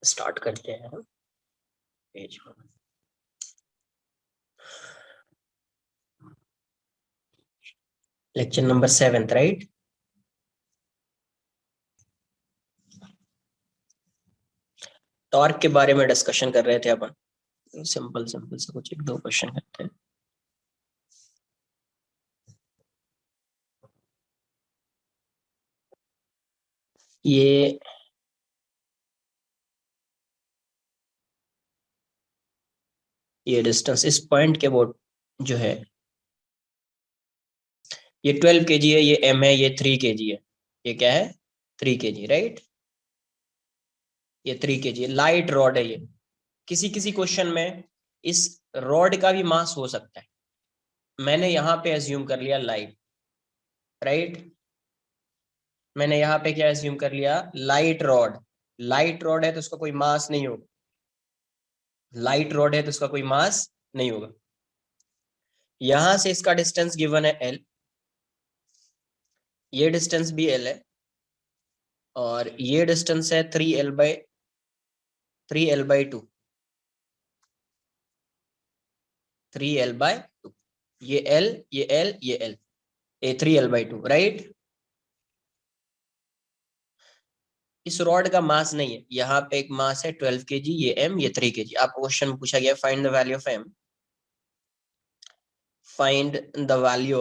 Start करते हैं page. Lecture number 7, right? Torque के बारे में डिस्कशन कर रहे थे अपन। सिंपल सिंपल से कुछ एक दो क्वेश्चन करते हैं। ये डिस्टेंस इस पॉइंट के बोर्ड जो है ये 12 kg है, ये m है, ये 3 kg है। ये क्या है? 3 kg, राइट? ये 3 kg है, लाइट रॉड है ये। किसी किसी क्वेश्चन में इस रॉड का भी मास हो सकता है। मैंने यहाँ पे एज्यूम कर लिया लाइट, राइट? मैंने यहाँ पे क्या एज्यूम कर लिया? Light rod. लाइट रॉड है तो उसका कोई मास नहीं होगा। लाइट रॉड है तो उसका कोई मास नहीं होगा। यहां से इसका डिस्टेंस गिवन है l, ये डिस्टेंस भी l है, और ये डिस्टेंस है 3l/2। 3l/2, ये l, ये l, ये l, ये 3l/2, राइट? इस रॉड का मास नहीं है। यहाँ पे एक मास है 12 kg, ये m, ये 3 kg। आपको क्वेश्चन में पूछा गया find the value of m, find the value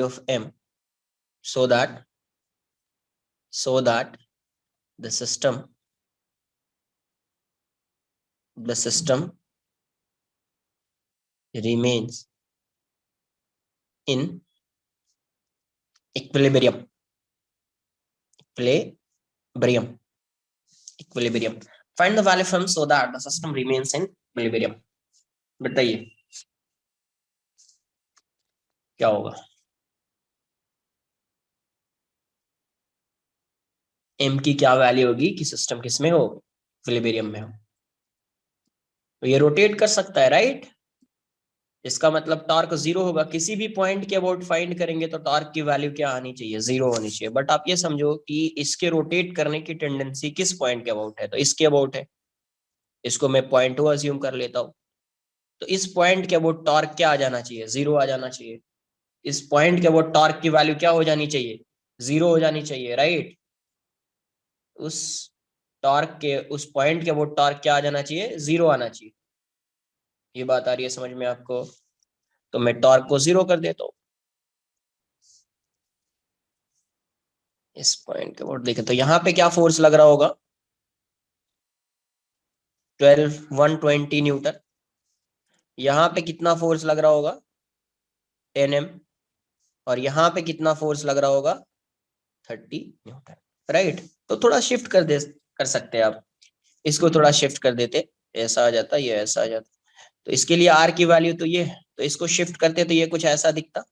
of m so that the system remains in equilibrium. Find the value of m so that the system remains in equilibrium. बताइए क्या होगा? m की क्या value होगी कि system किस में हो? इक्विलिब्रियम में हो। तो ये रोटेट कर सकता है, राइट? इसका मतलब टॉर्क 0 होगा। किसी भी पॉइंट के अबाउट फाइंड करेंगे तो टॉर्क की वैल्यू क्या आनी चाहिए? 0 होनी चाहिए। बट आप ये समझो कि इसके रोटेट करने की टेंडेंसी किस पॉइंट के अबाउट है? तो इसके अबाउट है। इसको मैं पॉइंट 2 अज्यूम कर लेता हूँ। तो इस पॉइंट के अबाउट टॉर्क क्या आ जाना चाहिए? 0 आ जाना चाहिए। इस पॉइंट के अबाउट टॉर्क की वैल्यू क्या हो जानी चाहिए? 0 हो जानी चाहिए, राइट? उस टॉर्क के उस पॉइंट के अबाउट टॉर्क क्या आ जाना चाहिए? 0 आना चाहिए। ये बात आ रही है समझ में आपको? तो मैं टॉर्क को 0 कर देता हूँ। इस पॉइंट के अबाउट देखें तो यहाँ पे क्या फोर्स लग रहा होगा? 120 न्यूटन। यहाँ पे कितना फोर्स लग रहा होगा? 10 m। और यहाँ पे कितना फोर्स लग रहा होगा? 30 न्यूटन, राइट? तो थोड़ा शिफ्ट कर सकते हैं आप। इसको थोड़ा शिफ्ट कर देते, ऐसा आ जाता, ये ऐसा आ जाता। तो इसके लिए आर की वैल्यू तो ये है, तो इसको शिफ्ट करते तो ये कुछ ऐसा दिखता।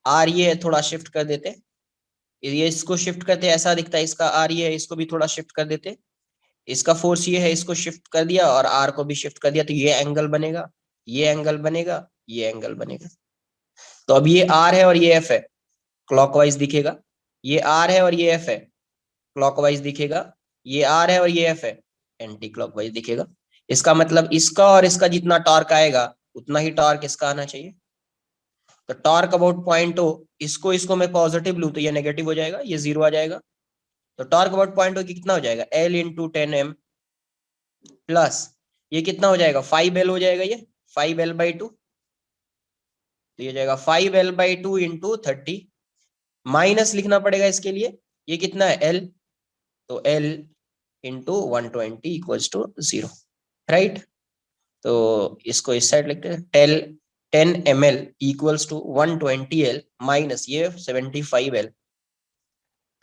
आर ये है, थोड़ा शिफ्ट कर देते। ये इसको शिफ्ट करते ऐसा दिखता है। इसका आर ये है, इसको भी थोड़ा शिफ्ट कर देते। इसका फोर्स ये है, इसको शिफ्ट कर दिया और आर को भी शिफ्ट कर दिया, तो ये एंगल बनेगा, ये एंगल बनेगा, ये एंगल बनेगा। तो अब ये आर है और ये एफ है, क्लॉकवाइज दिखेगा। ये आर है और ये एफ है, क्लॉकवाइज दिखेगा। ये आर है और ये एफ है, एंटी क्लॉकवाइज दिखेगा। इसका मतलब इसका और इसका जितना टॉर्क आएगा उतना ही टॉर्क इसका आना चाहिए। तो टॉर्क अबाउट पॉइंट हो, इसको मैं पॉजिटिव लूं तो ये नेगेटिव हो जाएगा, ये 0 आ जाएगा। तो टॉर्क अबाउट पॉइंट हो कितना हो जाएगा? L इंटू 10 m प्लस ये कितना हो जाएगा? 5L हो जाएगा, ये 5L/2। तो ये जाएगा 5L/2 इंटू 30, माइनस लिखना पड़ेगा इसके लिए। ये कितना है? L। तो L into 120 equals to 0, right? तो इसको इस साइड लिखते हैं। 10 ml equals to 120L minus ये 75L।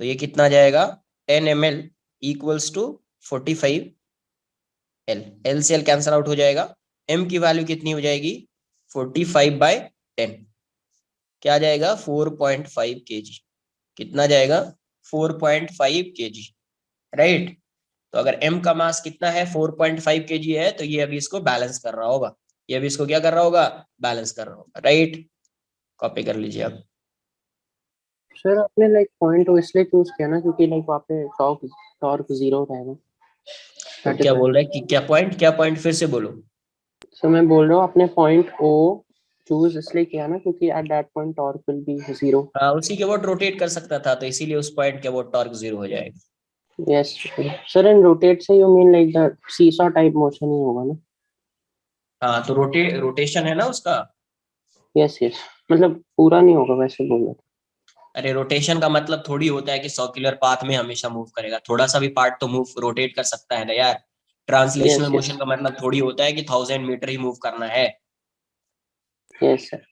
तो ये कितना जाएगा? 10 ml equals to 45L। L से L कैंसल आउट हो जाएगा। M की वैल्यू कितनी हो जाएगी? 45/10। क्या जाएगा? 4.5 kg। कितना जाएगा? 4.5 kg, राइट? तो अगर m का मास कितना है? 4.5 kg है, तो ये अभी इसको बैलेंस कर रहा होगा। ये अभी इसको क्या कर रहा होगा? बैलेंस कर रहा होगा, राइट? कॉपी कर लीजिए आप। सर आपने लाइक पॉइंट ओ इसलिए चूज किया ना क्योंकि लाइक वहाँ पे टॉर्क टॉर्क जीरो रहेगा। तो दैट इज क्या व्हाई। बोल रहा है कि क्या पॉइंट फिर से बोलो। सर मैं बोल रहा हूँ आपने पॉइंट ओ चूज इसलिए किया ना क्योंकि at that point torque will be zero. हाँ, उसी के बोट रोटेट कर सकता था, तो इसीलिए उस पॉइंट के बोट टॉर्क जीरो हो जाएगा। यस सर, एंड रोटेट से you mean like the seesaw type motion ही होगा ना। हाँ, तो रोटेशन है ना उसका। यस यस, मतलब पूरा नहीं होगा वैसे बोल रहा अरे रोटेशन का मतलब थोड़ी होता है कि सर्कुलर पाथ में हमेशा मूव करेगा, थोड़ा सा भी पार्ट तो मूव रोटेट कर सकता है ना यार। था। Translational yes yes. मोशन का मतलब थोड़ी होता है कि 1000 मीटर ही मूव करना है। Yes sir.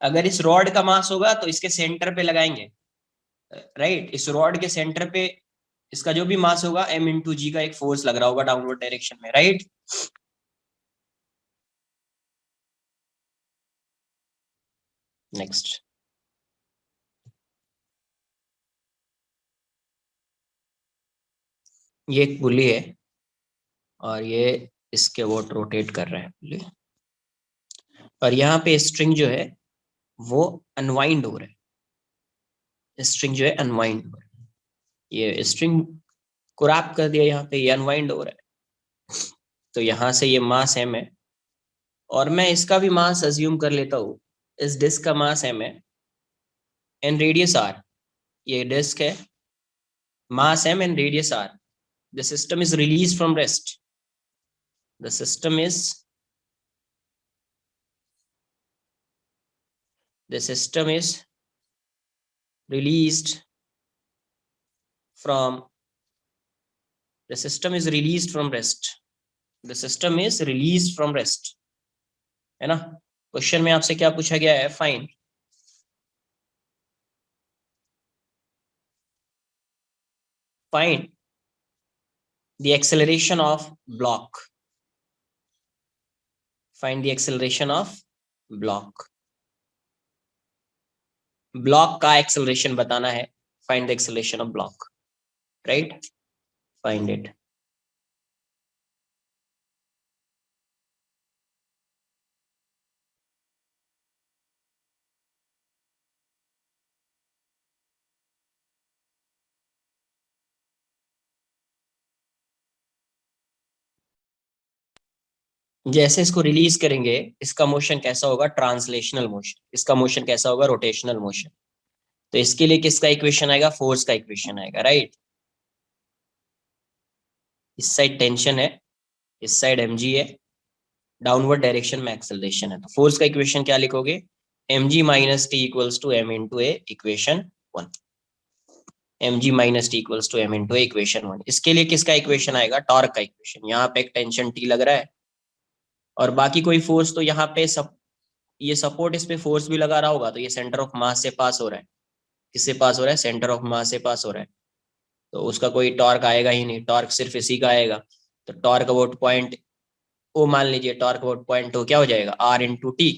अगर इस रॉड का मास होगा तो इसके सेंटर पे लगाएंगे, राइट। इस रॉड के सेंटर पे इसका जो भी मास होगा m×g का एक फोर्स लग रहा होगा डाउनवर्ड डायरेक्शन में, राइट। नेक्स्ट, ये एक पुली है और ये इसके वोट रोटेट कर रहे हैं पुली, और यहाँ पे स्ट्रिंग जो है वो अनवाइंड हो रहा है। स्ट्रिंग जो है अनवाइंड हो रहा है, ये स्ट्रिंग को रैप कर दिया, यहाँ पे ये अनवाइंड हो रहा है। तो यहाँ से ये मास m है, और मैं इसका भी मास अज्यूम कर लेता हूँ। इस डिस्क का मास m है एंड रेडियस r। ये डिस्क है, mass m and radius r. The system is released from rest. The system is released from the system is released from rest. The system is released from rest. है ना। Question में आपसे क्या पूछा गया है? Find the acceleration of block. Find the acceleration of block. Block का acceleration बताना है। Find the acceleration of block, right. Find it. जैसे इसको रिलीज करेंगे, इसका मोशन कैसा होगा? Translational motion. इसका मोशन कैसा होगा? Rotational motion. तो इसके लिए किसका इक्वेशन आएगा? फोर्स का इक्वेशन आएगा, राइट। इस साइड टेंशन है, इस साइड mg है, डाउनवर्ड डायरेक्शन में एक्सेलरेशन है। तो फोर्स का इक्वेशन क्या लिखोगे? mg minus T equals to m into A equation 1। mg minus T equals to m into A equation 1। इसके लिए किसका इक्वेशन आएगा? टॉर्क का इक्वेशन। यहाँ पे एक टेंशन टी लग रहा है, और बाकी कोई फोर्स तो यहाँ पे ये सपोर्ट इस पे फोर्स भी लगा रहा होगा, तो ये सेंटर ऑफ मास से पास हो रहा है। किससे पास हो रहा है? सेंटर ऑफ मास से पास हो रहा है। तो उसका कोई टॉर्क आएगा ही नहीं, टॉर्क सिर्फ इसी का आएगा। तो टॉर्क अबाउट पॉइंट ओ मान लीजिए, टॉर्क अबाउट पॉइंट ओ क्या हो जाएगा? r×t।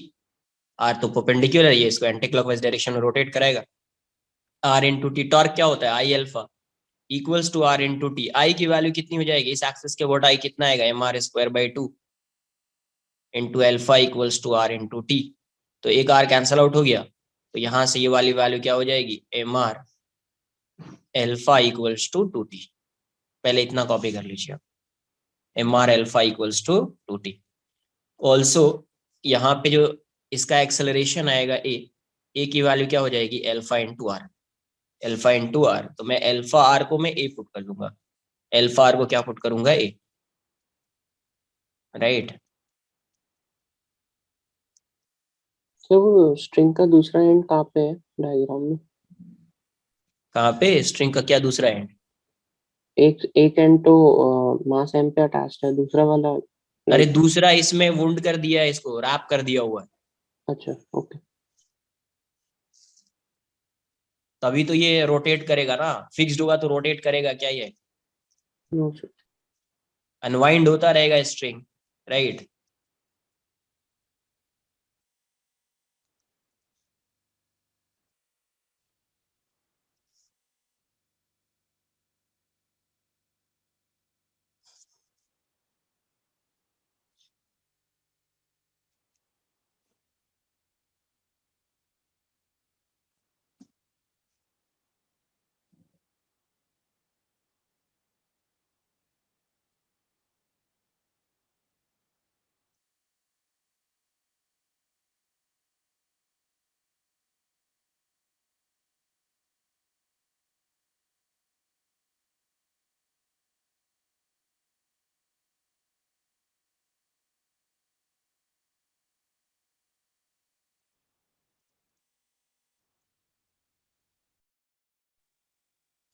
आर तो परपेंडिकुलर है, ये इसको एंटी क्लॉकवाइज डायरेक्शन में रोटेट कराएगा। r×t टॉर्क क्या होता है? I alpha equals to r×t। I की वैल्यू कितनी हो जाएगी? इस एक्सिस के अबाउट आई कितना आएगा? mr² by 2 into alpha equals to r×t। तो एक r कैंसल आउट हो गया, तो यहाँ से ये वाली वैल्यू क्या हो जाएगी? mr alpha equals to 2t। पहले इतना कॉपी कर लीजिए आप, mr alpha equals to 2t। Also यहाँ पे जो इसका एक्सेलरेशन आएगा ए की वैल्यू क्या हो जाएगी? Alpha into R. Alpha into R, तो मैं एल्फा आर को मैं ए पुट कर लूंगा, एल्फा आर को क्या पुट करूंगा? ए, राइट। सर वो स्ट्रिंग का दूसरा एंड कहाँ पे है डायग्राम में? कहाँ पे स्ट्रिंग का क्या दूसरा एंड? एक एक एंड तो मास एम पे अटैच्ड है, दूसरा वाला अरे लाइक। दूसरा इसमें वुंड कर दिया है, इसको रैप कर दिया हुआ है। अच्छा ओके। तभी तो ये रोटेट करेगा ना, फिक्स्ड होगा तो रोटेट करेगा क्या ये? No sir. अनवाइंड होता रहेगा स्ट्रिंग, राइट।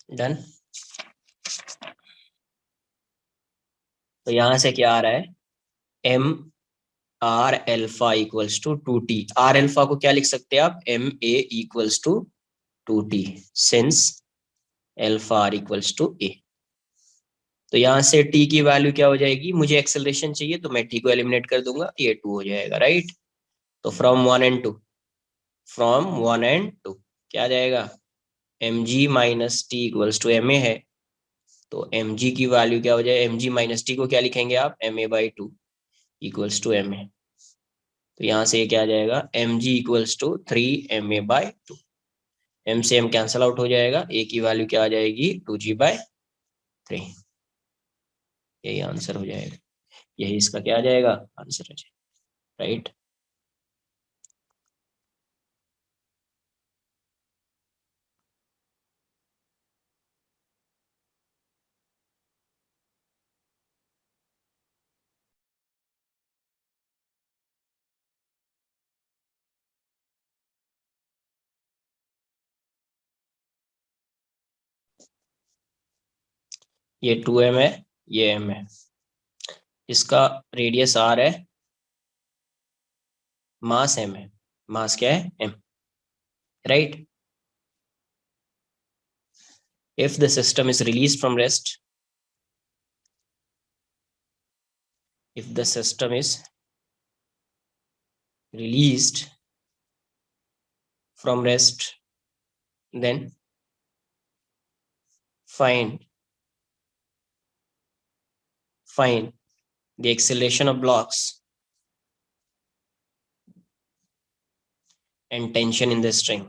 डन। तो यहां से क्या आ रहा है, M R alpha equals to 2t। R alpha को क्या लिख सकते हैं आप, M A equals to 2t, since alpha R equals to A. तो यहाँ से t की वैल्यू क्या हो जाएगी, मुझे एक्सेलरेशन चाहिए तो मैं t को एलिमिनेट कर दूंगा, ये 2 हो जाएगा, राइट। तो फ्रॉम 1 and 2 क्या आ जाएगा, M G minus T equals to M A है। तो एम जी की वैल्यू क्या हो जाए, एम जी माइनस टी को क्या लिखेंगे आप, M A by two equals to M A. तो यहाँ से ये क्या आ जाएगा, M G equals to 3 ma/2। M से एम कैंसल आउट हो जाएगा, ए की वैल्यू क्या आ जाएगी, 2g/3। यही आंसर हो जाएगा, यही इसका क्या आ जाएगा, आंसर हो जाएगा, राइट। ये 2m है, ये m है, इसका रेडियस r है, मास m है, मास क्या है, m, right. If the system is released from rest, if the system is released from rest, then find the acceleration of blocks and tension in the string.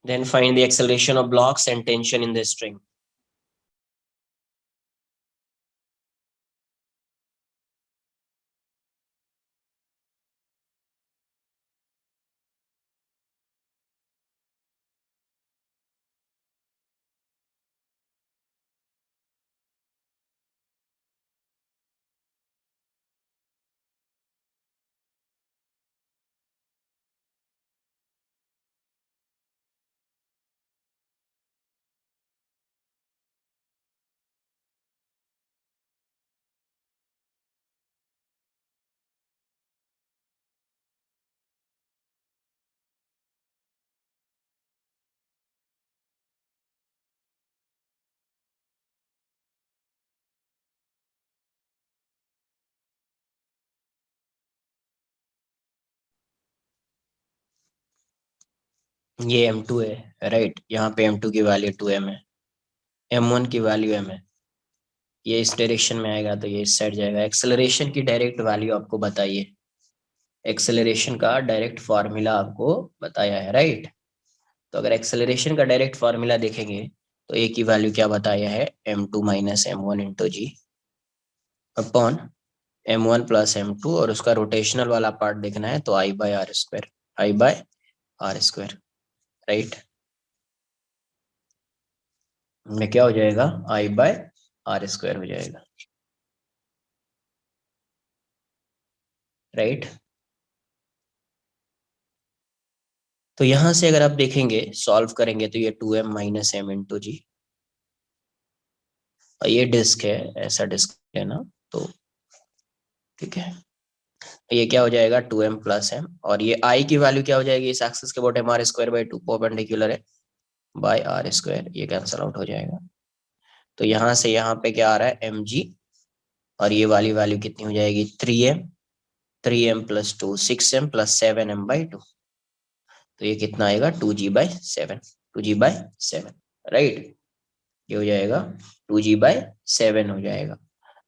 Then find the acceleration of blocks and tension in the string. ये m2 है, right. यहाँ पे m2 की value 2m है, m1 की value m है। ये इस डायरेक्शन में आएगा तो ये इस साइड जाएगा। एक्सेलरेशन की डायरेक्ट वैल्यू आपको बताइए, एक्सेलरेशन का डायरेक्ट फार्मूला आपको बताया है, राइट। तो अगर एक्सेलरेशन का डायरेक्ट फार्मूला देखेंगे तो ए की वैल्यू क्या बताया है, m2 माइनस m1 इंटू जी अपॉन m1 प्लस m2, और उसका रोटेशनल वाला पार्ट देखना है तो I/r², I/r², राइट। में क्या हो जाएगा, I/r² हो जाएगा, राइट। तो यहां से अगर आप देखेंगे, सॉल्व करेंगे तो ये 2m माइनस m इंटू जी और ये डिस्क है, ऐसा डिस्क है ना, तो ठीक है, ये क्या हो जाएगा 2m प्लस एम, और ये आई की वैल्यू क्या हो जाएगी इस एक्सिस के bottom R square by 2 perpendicular है बाय आर स्क्वायर, ये कैंसिल आउट हो जाएगा। तो यहाँ से यहाँ पे क्या आ रहा है एम जी, और ये वाली वैल्यू कितनी हो जाएगी 3m, 3m plus 2 6m plus 7m by 2, तो ये कितना आएगा 2g/7, 2g/7, राइट, ये हो जाएगा 2g/7 हो जाएगा।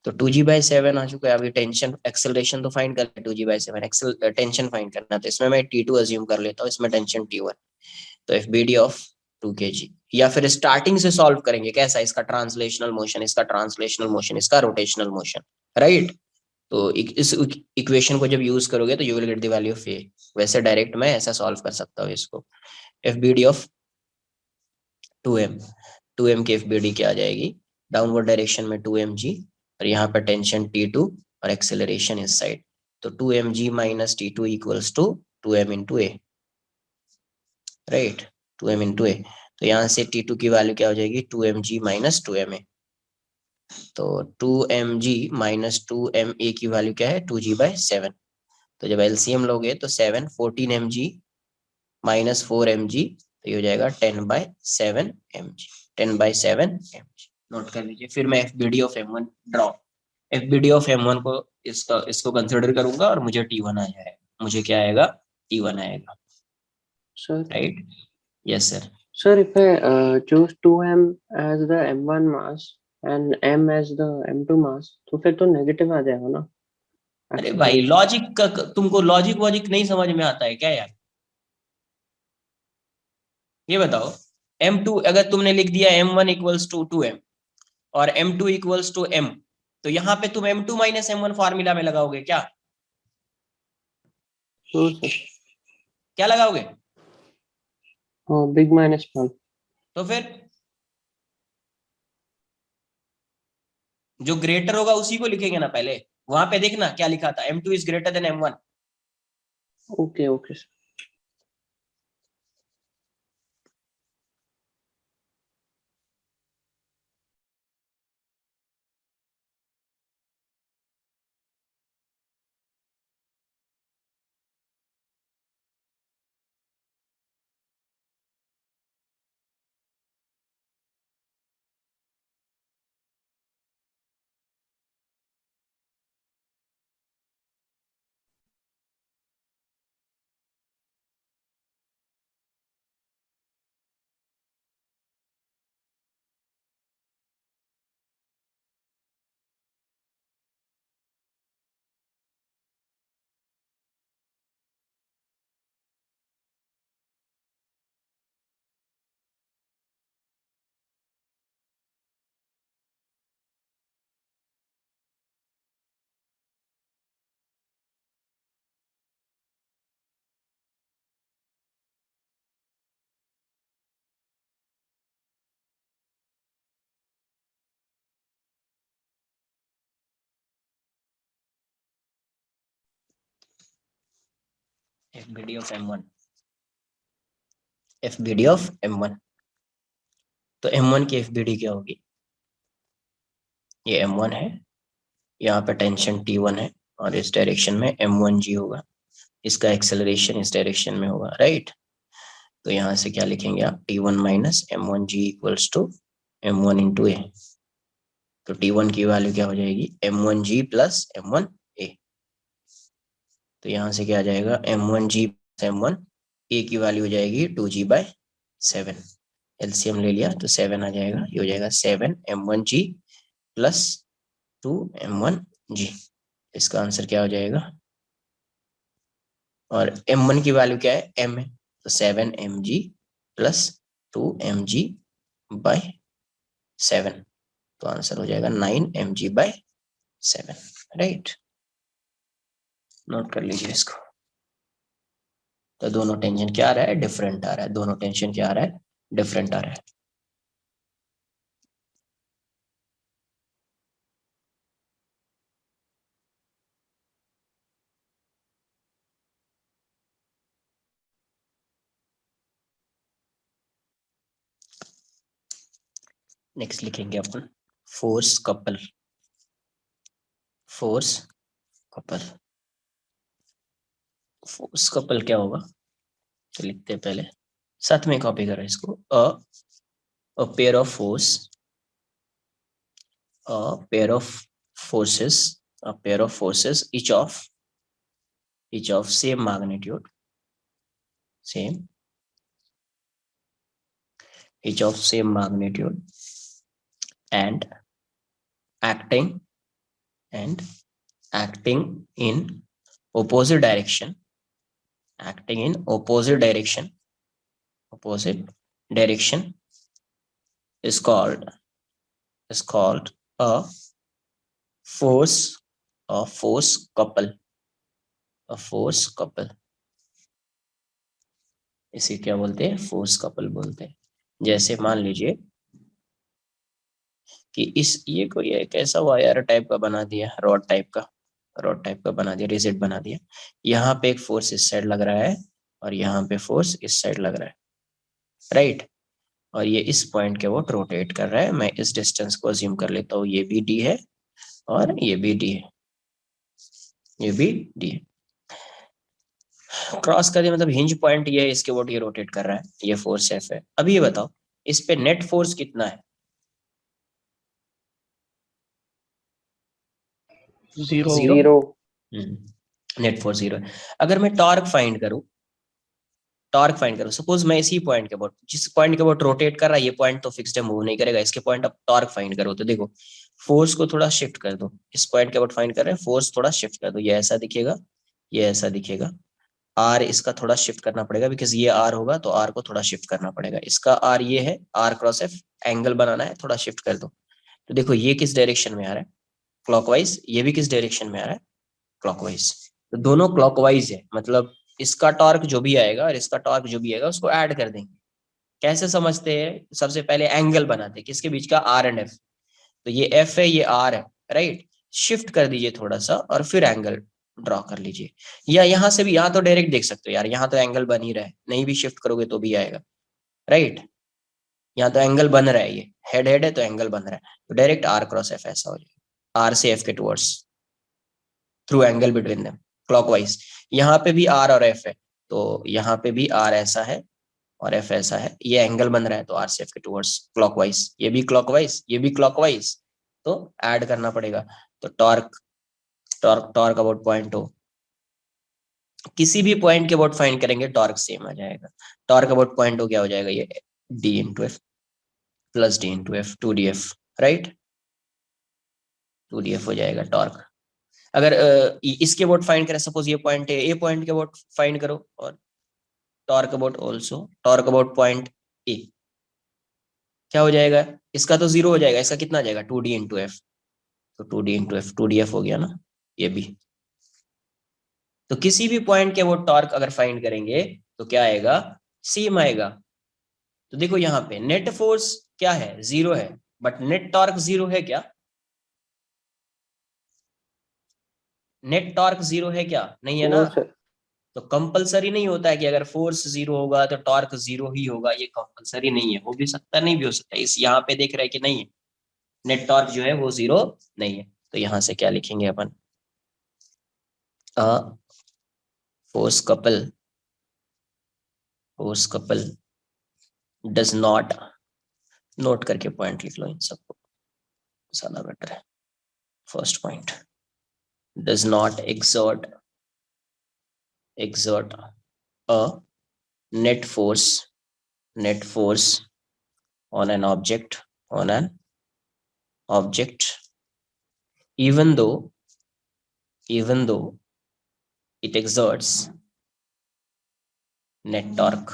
तो 2g/7 आ चुका है। अभी टेंशन एक्सेलरेशन तो फाइंड कर ले, 2g/7 एक्सेल टेंशन फाइंड करना, तो इसमें मैं T2 अज्यूम कर लेता हूँ, इसमें टेंशन T1, तो F B D of 2 kg, या फिर स्टार्टिंग से सॉल्व करेंगे कैसा, इसका ट्रांसलेशनल मोशन, इसका ट्रांसलेशनल मोशन, इसका रोटेशनल मोशन, राइट। तो इस इक्वेशन को जब यूज करोगे तो you will get the value of A. वैसे डायरेक्ट मैं ऐसा सॉल्व कर सकता हूँ इसको, F B D of 2m, 2m की एफ बी डी क्या आ जाएगी, डाउनवर्ड डायरेक्शन में 2mg, और यहाँ पर टेंशन T2 और एक्सेलरेशन इस साइड, तो 2mg minus T2 equals to 2m into A, right, 2m into A. तो यहाँ से T2 की वैल्यू क्या हो जाएगी 2mg माइनस 2ma, तो 2mg माइनस 2ma की वैल्यू क्या है 2g/7, तो जब एलसीएम लोगे तो 7 14mg माइनस 4mg, तो ये हो जाएगा 10/7mg, 10/7mg, नोट कर लीजिए। फिर मैं F B D of M1 draw, F B D of M1 को इसको कंसिडर करूंगा और मुझे T1 आ जाएगा, मुझे क्या आएगा T1 आएगा, Sir, right, yes sir. sir, if I choose 2m as the m1 mass and m as the m2 mass, तो फिर तो नेगेटिव आ जाएगा ना अरे भाई एक्सेलरेशन। लॉजिक का, तुमको लॉजिक वॉजिक नहीं समझ में आता है क्या यार, ये बताओ। M2 अगर तुमने लिख दिया M1 इक्वल्स टू 2m और M2 इक्वल्स टू m, तो यहाँ पे तुम M2 माइनस M1 फॉर्मूला में लगाओगे क्या, नो सर, क्या लगाओगे, हाँ बिग माइनस स्मॉल। तो फिर जो ग्रेटर होगा उसी को लिखेंगे ना पहले, वहां पे देखना क्या लिखा था M2 is greater than M1। Okay okay sir. F B D of M1, F B D of M1, तो M1 की एफ बी डी क्या होगी, ये M1 है, यहाँ पे टेंशन T1 है, और इस डायरेक्शन में M1g होगा, इसका एक्सेलरेशन इस डायरेक्शन में होगा, राइट। तो यहाँ से क्या लिखेंगे आप T1 minus M1g equals to M1 into A, तो T1 की वैल्यू क्या हो जाएगी M1g प्लस M1a, तो यहाँ से क्या आ जाएगा M1g प्लस M1a की वैल्यू हो जाएगी 2g/7, एलसीएम ले लिया तो 7 आ जाएगा, ये हो जाएगा 7m1g प्लस 2m1g, इसका आंसर क्या हो जाएगा, और M1 की वैल्यू क्या है m है, तो 7mg प्लस 2mg/7, तो आंसर हो जाएगा 9mg/7, राइट, नोट कर लीजिए इसको। तो दोनों टेंशन क्या आ रहा है डिफरेंट आ रहा है, दोनों टेंशन क्या आ रहा है डिफरेंट आ रहा है। नेक्स्ट लिखेंगे अपन force couple, force couple, force couple क्या होगा, तो लिखते हैं पहले, साथ में कॉपी करो इसको। A pair of force, a pair of forces, a pair of forces each of same magnitude, same, each of same magnitude, and acting and acting in opposite direction, acting in opposite direction is called a force, a force couple, a force couple। इसे क्या बोलते हैं, force couple बोलते हैं। जैसे मान लीजिए कि इस ये कोई एक ऐसा वायर टाइप का बना दिया, रॉड टाइप का, रॉड टाइप का बना दिया, रिजिड बना दिया। यहाँ पे एक फोर्स इस साइड लग रहा है और यहाँ पे फोर्स इस साइड लग रहा है, राइट। और ये इस पॉइंट के वो रोटेट कर रहा है। मैं इस डिस्टेंस को अज्यूम कर लेता हूँ, ये भी डी है और ये भी डी है, ये भी डी है। क्रॉस कर दिया मतलब हिंज पॉइंट ये है, इसके वो ये रोटेट कर रहा है, ये फोर्स एफ है। अभी ये बताओ इस पे नेट फोर्स कितना है? Zero. Zero. Zero. Net force zero है। अगर मैं टॉर्क फाइंड करूं, टॉर्क फाइंड करो, सपोज मैं इसी पॉइंट के अबाउट, जिस पॉइंट के अबाउट रोटेट कर रहा है, ये पॉइंट तो फिक्स्ड है, मूव नहीं करेगा, इसके पॉइंट अब टॉर्क फाइंड करो। तो देखो फोर्स को थोड़ा शिफ्ट कर दो, इस पॉइंट के अबाउट फाइंड कर रहे हैं, फोर्स थोड़ा शिफ्ट कर दो, ये ऐसा दिखेगा, ये ऐसा दिखेगा। आर इसका थोड़ा शिफ्ट करना पड़ेगा, बिकॉज ये आर होगा तो आर को थोड़ा शिफ्ट करना पड़ेगा। इसका आर ये है, आर क्रॉस एफ एंगल बनाना है, थोड़ा शिफ्ट कर दो। तो देखो ये किस डायरेक्शन में आ रहा है, क्लॉकवाइज। ये भी किस डायरेक्शन में आ रहा है, क्लॉकवाइज। तो दोनों क्लॉकवाइज है, मतलब इसका टॉर्क जो भी आएगा और इसका टॉर्क जो भी आएगा उसको ऐड कर देंगे। कैसे समझते हैं, सबसे पहले एंगल बनाते हैं किसके बीच का, आर एंड एफ। तो ये एफ है, ये आर है, राइट। शिफ्ट कर दीजिए थोड़ा सा और फिर एंगल ड्रॉ कर लीजिए। या यहाँ से भी, यहाँ तो डायरेक्ट देख सकते हो यार, यहाँ तो एंगल बन ही रहा है, नहीं भी शिफ्ट करोगे तो भी आएगा, राइट। यहाँ तो एंगल बन रहा है, ये हेड हेड है तो एंगल बन रहा है, तो डायरेक्ट आर क्रॉस एफ ऐसा हो जाएगा, आर से एफ के towards, through angle between them, clockwise. यहाँ पे भी आर और एफ है, तो यहाँ पे भी आर ऐसा है और एफ ऐसा है, ये एंगल बन रहा है तो आर से एफ के टुवर्ड्स क्लॉकवाइज, ये भी क्लॉकवाइज, ये भी क्लॉकवाइज, तो ऐड करना पड़ेगा। तो टॉर्क, टॉर्क अबाउट पॉइंट हो, किसी भी पॉइंट के अबाउट फाइंड करेंगे टॉर्क सेम आ जाएगा। टॉर्क अबाउट पॉइंट हो क्या हो जाएगा, ये D into F plus D into F, two D F, right, two D F हो जाएगा टॉर्क। अगर इसके अबाउट फाइंड करें, सपोज ये पॉइंट है, ए पॉइंट के अबाउट फाइंड करो, और torque about also, torque about point A, क्या हो जाएगा, इसका तो जीरो हो जाएगा, इसका कितना आ जाएगा, टू डी इंटू एफ। तो two D into F, two D F हो गया ना, ये भी। तो किसी भी पॉइंट के वो टॉर्क अगर फाइंड करेंगे तो क्या आएगा, सेम आएगा। तो देखो यहाँ पे नेट फोर्स क्या है, जीरो है, बट नेट टॉर्क जीरो है क्या, नेट टॉर्क जीरो है क्या, नहीं है ना। No sir. तो कंपलसरी नहीं होता है कि अगर फोर्स जीरो होगा तो टॉर्क जीरो ही होगा, ये कंपलसरी नहीं है, हो भी सकता है नहीं भी हो सकता है। इस यहाँ पे देख रहे हैं कि नहीं है, नेट टॉर्क जो है वो जीरो नहीं है। तो यहाँ से क्या लिखेंगे अपन, force couple, force couple does not, note करके पॉइंट लिख लो इन सबको, ज्यादा बेटर है। First point, does not exert a net force, net force on an object, on an object, even though, even though it exerts net torque,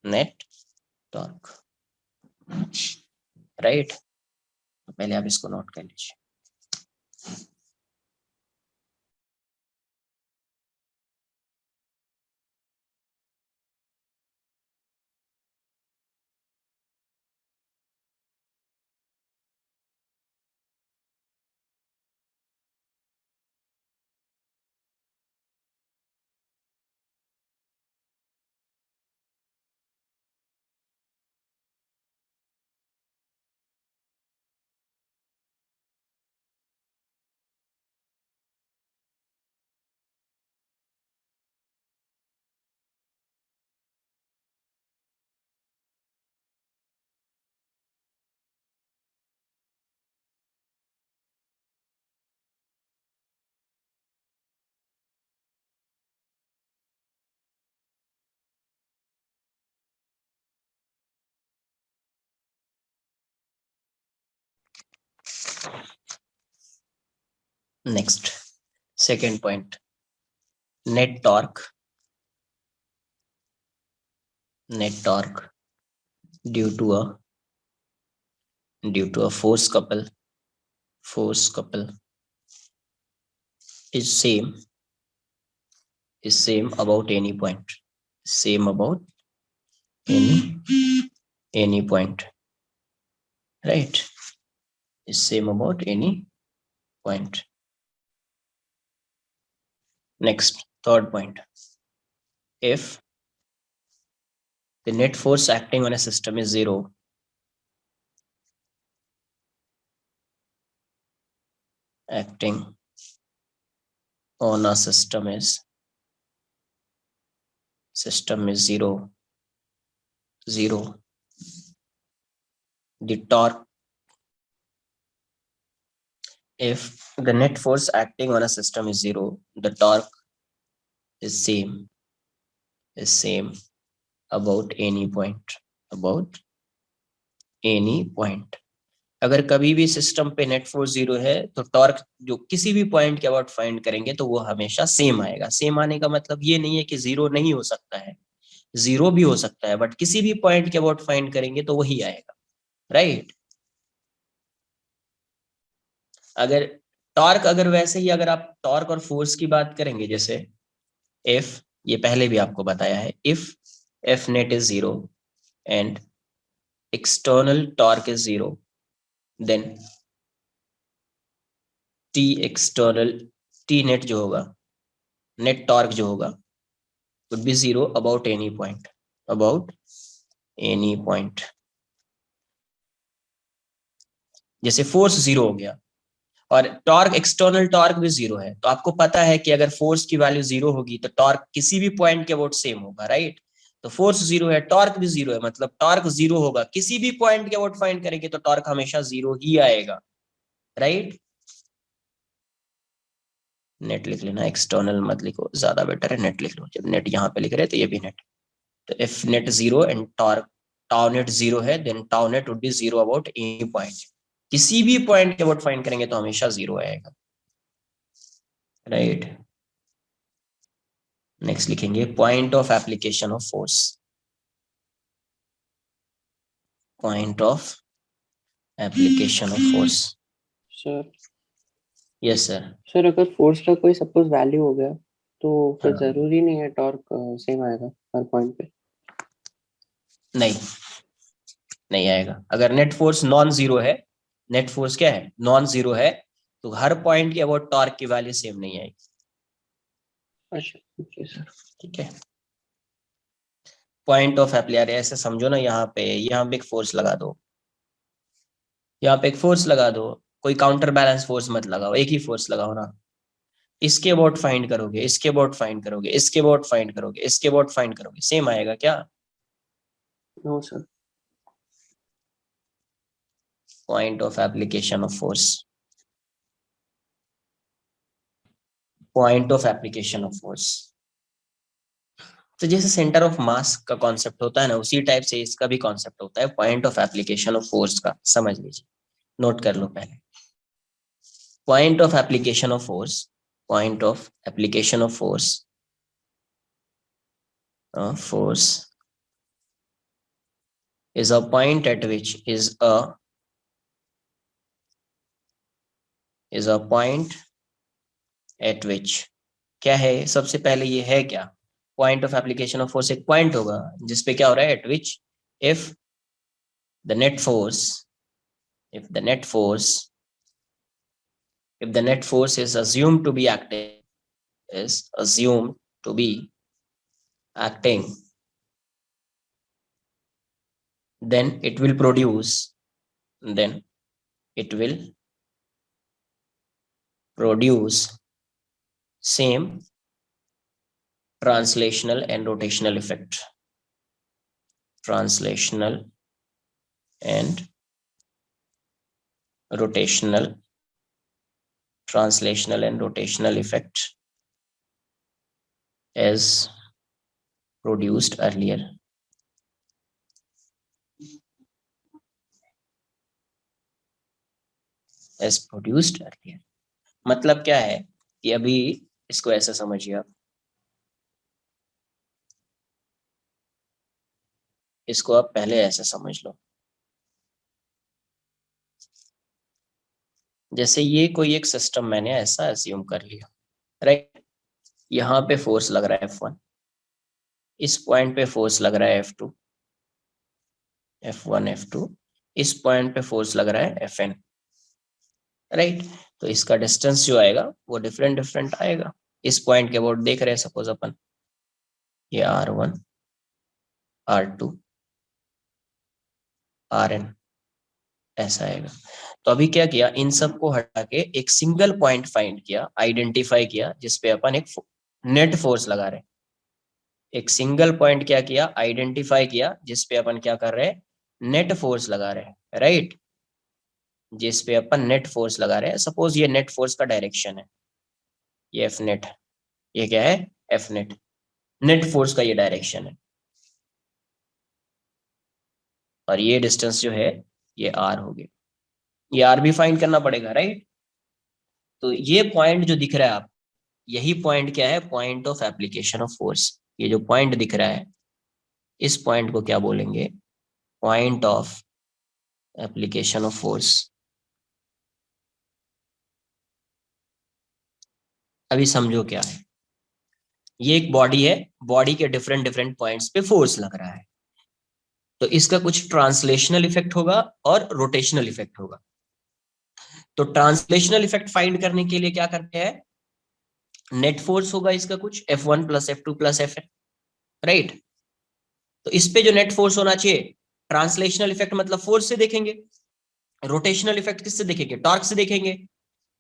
net torque, right. पहले आप इसको नोट कर लीजिए। Next, second point, net torque due to a force couple is same about any point, any point, right? Is same about any point. Next, third point, if the net force acting on a system is zero, acting on a system is zero, the torque, if the net force acting on a system is zero, the torque is same about any point, अगर कभी भी system पे net force zero है तो torque जो किसी भी point के अबाउट फाइंड करेंगे तो वो हमेशा सेम आएगा। सेम आने का मतलब ये नहीं है कि जीरो नहीं हो सकता है, जीरो भी हो सकता है, बट किसी भी पॉइंट के अबाउट फाइंड करेंगे तो वही आएगा, राइट? अगर टॉर्क, अगर वैसे ही अगर आप टॉर्क और फोर्स की बात करेंगे, जैसे इफ, ये पहले भी आपको बताया है, if F net is zero and external torque is zero, then T external, T net जो होगा, नेट टॉर्क जो होगा would be zero about any point, जैसे फोर्स जीरो हो गया और टॉर्क, एक्सटर्नल टॉर्क भी जीरो है, तो आपको पता है कि अगर फोर्स की वैल्यू जीरो होगी तो टॉर्क किसी भी पॉइंट के अबाउट सेम होगा, राइट? तो फोर्स जीरो है, टॉर्क भी जीरो है, मतलब टॉर्क जीरो होगा, किसी भी पॉइंट के अबाउट फाइंड करेंगे तो टॉर्क हमेशा जीरो ही आएगा, राइट? नेट लिख लेना, एक्सटर्नल मत लिखो, ज्यादा बेटर है नेट लिख लो। जब नेट यहाँ पे लिख रहे हैं तो ये भी नेट, तो if net zero and torque tau net zero है, then tau net would be zero about any point, किसी भी पॉइंट के अबाउट फाइंड करेंगे तो हमेशा जीरो आएगा, राइट? नेक्स्ट लिखेंगे point of application of force, point of application of force. Sir yes sir. Sir अगर फोर्स का कोई सपोज वैल्यू हो गया तो फिर हाँ, जरूरी नहीं है टॉर्क सेम आएगा हर पॉइंट पे? नहीं, नहीं आएगा। अगर नेट फोर्स नॉन जीरो है, नेट फोर्स क्या है, नॉन जीरो है, तो हर पॉइंट के अबाउट टॉर्क की वैल्यू सेम नहीं आएगी। अच्छा ओके सर। ठीक है, पॉइंट ऑफ एप्लीकेशन, ऐसे समझो ना, यहाँ पे एक फोर्स लगा दो, यहाँ पे एक फोर्स लगा दो, कोई काउंटर बैलेंस फोर्स मत लगाओ, एक ही फोर्स लगाओ ना। इसके अबाउट फाइंड करोगे, इसके अबाउट फाइंड करोगे, इसके अबाउट फाइंड करोगे, इसके अबाउट फाइंड करोगे, सेम आएगा क्या? No sir. Point of application of force, point of application of force. तो जैसे सेंटर ऑफ मास का कॉन्सेप्ट होता है ना, उसी टाइप से इसका भी कॉन्सेप्ट होता है point of application of force का, समझ लीजिए, नोट कर लो पहले। Point of application of force, point of application of force, force is a point at which is a point at which, क्या है सबसे पहले, ये है क्या? Point of application of force एक पॉइंट होगा जिसपे क्या हो रहा है, eight which if the net force, if the net force if the net force is assumed to be acting, is assumed to be acting, then it will produce, then it will produce same translational and rotational effect, translational and rotational, translational and rotational effect as produced earlier, as produced earlier। मतलब क्या है कि अभी इसको ऐसा समझिए आप, इसको आप पहले ऐसे समझ लो, जैसे ये कोई एक सिस्टम मैंने ऐसा अज्यूम कर लिया, राइट। यहाँ पे फोर्स लग रहा है F1, इस पॉइंट पे फोर्स लग रहा है F2, F1 F2, इस पॉइंट पे फोर्स लग रहा है Fn, राइट। तो इसका डिस्टेंस जो आएगा वो डिफरेंट डिफरेंट आएगा। इस पॉइंट के अबाउट देख रहे हैं सपोज अपन, ये R1 R2 Rn ऐसा आएगा। तो अभी क्या किया, इन सब को हटा के एक सिंगल पॉइंट फाइंड किया, आइडेंटिफाई किया, जिसपे अपन एक नेट फोर्स लगा रहे हैं। एक सिंगल पॉइंट क्या किया, आइडेंटिफाई किया, जिसपे अपन क्या कर रहे हैं, नेट फोर्स लगा रहे हैं, राइट। जिसपे अपन नेट फोर्स लगा रहे हैं, सपोज ये नेट फोर्स का डायरेक्शन है, ये एफ नेट, ये क्या है, एफ नेट, नेट फोर्स का ये डायरेक्शन है, और ये डिस्टेंस जो है ये आर हो गया। ये आर भी फाइंड करना पड़ेगा, राइट। तो ये पॉइंट जो दिख रहा है आप, यही पॉइंट क्या है, point of application of force. ये जो पॉइंट दिख रहा है, इस पॉइंट को क्या बोलेंगे, point of application of force. अभी समझो क्या है, ये एक बॉडी है, बॉडी के डिफरेंट डिफरेंट पॉइंट्स पे फोर्स लग रहा है, तो इसका कुछ ट्रांसलेशनल इफेक्ट होगा और रोटेशनल इफेक्ट होगा। तो ट्रांसलेशनल इफेक्ट फाइंड करने के लिए क्या करते हैं, नेट फोर्स होगा इसका कुछ F1 plus F2 plus Fn, right. तो इस पे जो नेट फोर्स होना चाहिए, ट्रांसलेशनल इफेक्ट मतलब फोर्स से देखेंगे, रोटेशनल इफेक्ट किससे देखेंगे, टॉर्क से देखेंगे।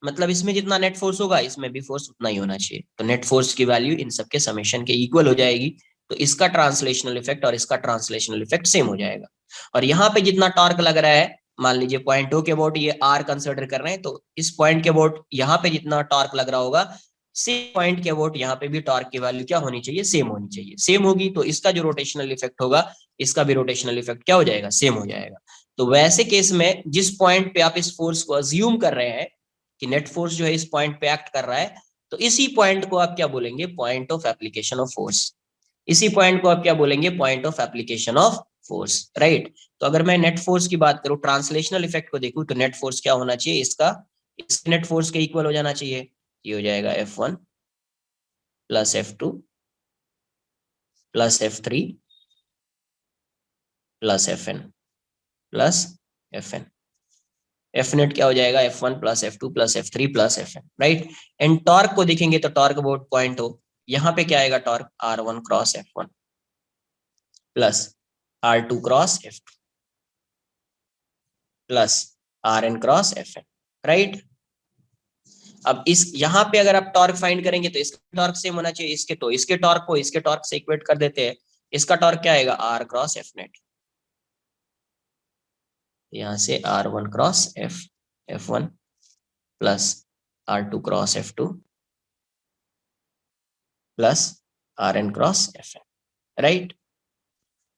मतलब इसमें जितना नेट फोर्स होगा इसमें भी फोर्स उतना ही होना चाहिए, तो नेट फोर्स की वैल्यू इन सबके समेशन के इक्वल हो जाएगी। तो इसका ट्रांसलेशनल इफेक्ट और इसका ट्रांसलेशनल इफेक्ट सेम हो जाएगा। और यहाँ पे जितना टॉर्क लग रहा है, मान लीजिए पॉइंट ओ के अबाउट ये आर कंसिडर कर रहे हैं, तो इस पॉइंट के अबाउट यहाँ पे जितना टॉर्क लग रहा होगा, सेम पॉइंट के अबाउट यहाँ पे भी टॉर्क की वैल्यू क्या होनी चाहिए, सेम होनी चाहिए। सेम होगी तो इसका जो रोटेशनल इफेक्ट होगा, इसका भी रोटेशनल इफेक्ट क्या हो जाएगा, सेम हो जाएगा। तो वैसे केस में जिस पॉइंट पे आप इस फोर्स को अज्यूम कर रहे हैं कि नेट फोर्स जो है इस पॉइंट पे एक्ट कर रहा है, तो इसी पॉइंट को आप क्या बोलेंगे, point of application of force. इसी पॉइंट को आप क्या बोलेंगे, point of application of force, right. तो अगर मैं नेट फोर्स की बात करूं, ट्रांसलेशनल इफेक्ट को देखूं, तो नेट फोर्स क्या होना चाहिए, इसका इस नेट फोर्स के इक्वल हो जाना चाहिए। ये हो जाएगा F1 plus F2 plus F3 plus Fn plus Fn। F net क्या हो जाएगा, F1 plus F2 plus F3 plus Fn, right. And torque को देखेंगे तो टॉर्क अबाउट पॉइंट हो, यहाँ पे क्या आएगा, torque R1 cross F1 plus R2 cross F2 plus Rn cross Fn, right. अब इस यहाँ पे अगर आप टॉर्क फाइंड करेंगे तो इसका टॉर्क सेम होना चाहिए इसके, तो इसके टॉर्क को इसके टॉर्क से इक्वेट कर देते हैं। इसका टॉर्क क्या आएगा, R क्रॉस F नेट, यहाँ से R1 cross F1 plus R2 cross F2 plus Rn cross Fn, right.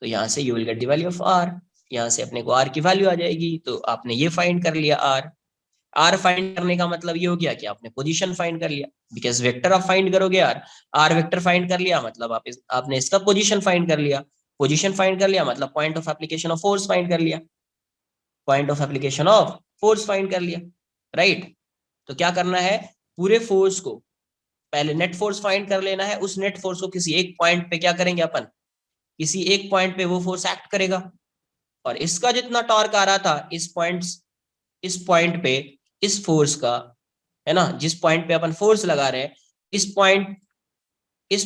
तो यहाँ से you will get the value of R, यहाँ से अपने को आर की वैल्यू आ जाएगी। तो आपने ये फाइंड कर लिया आर। आर फाइंड करने का मतलब ये हो गया कि आपने पोजीशन फाइंड कर लिया, बिकॉज वेक्टर आप फाइंड करोगे यार, आर वेक्टर फाइंड कर लिया मतलब आपने इसका पोजीशन फाइंड कर लिया। पोजीशन फाइंड कर लिया मतलब point of application of force find कर लिया, point of application of force find कर लिया, राइट। तो क्या करना है, पूरे फोर्स को पहले नेट फोर्स फाइंड कर लेना है, उस नेट फोर्स को किसी एक पॉइंट पे क्या करेंगे अपन, किसी एक पॉइंट पे वो फोर्स एक्ट करेगा। और इसका जितना टॉर्क आ रहा था इस पॉइंट पे, इस फोर्स का, है ना, जिस पॉइंट पे अपन फोर्स लगा रहे हैं, इस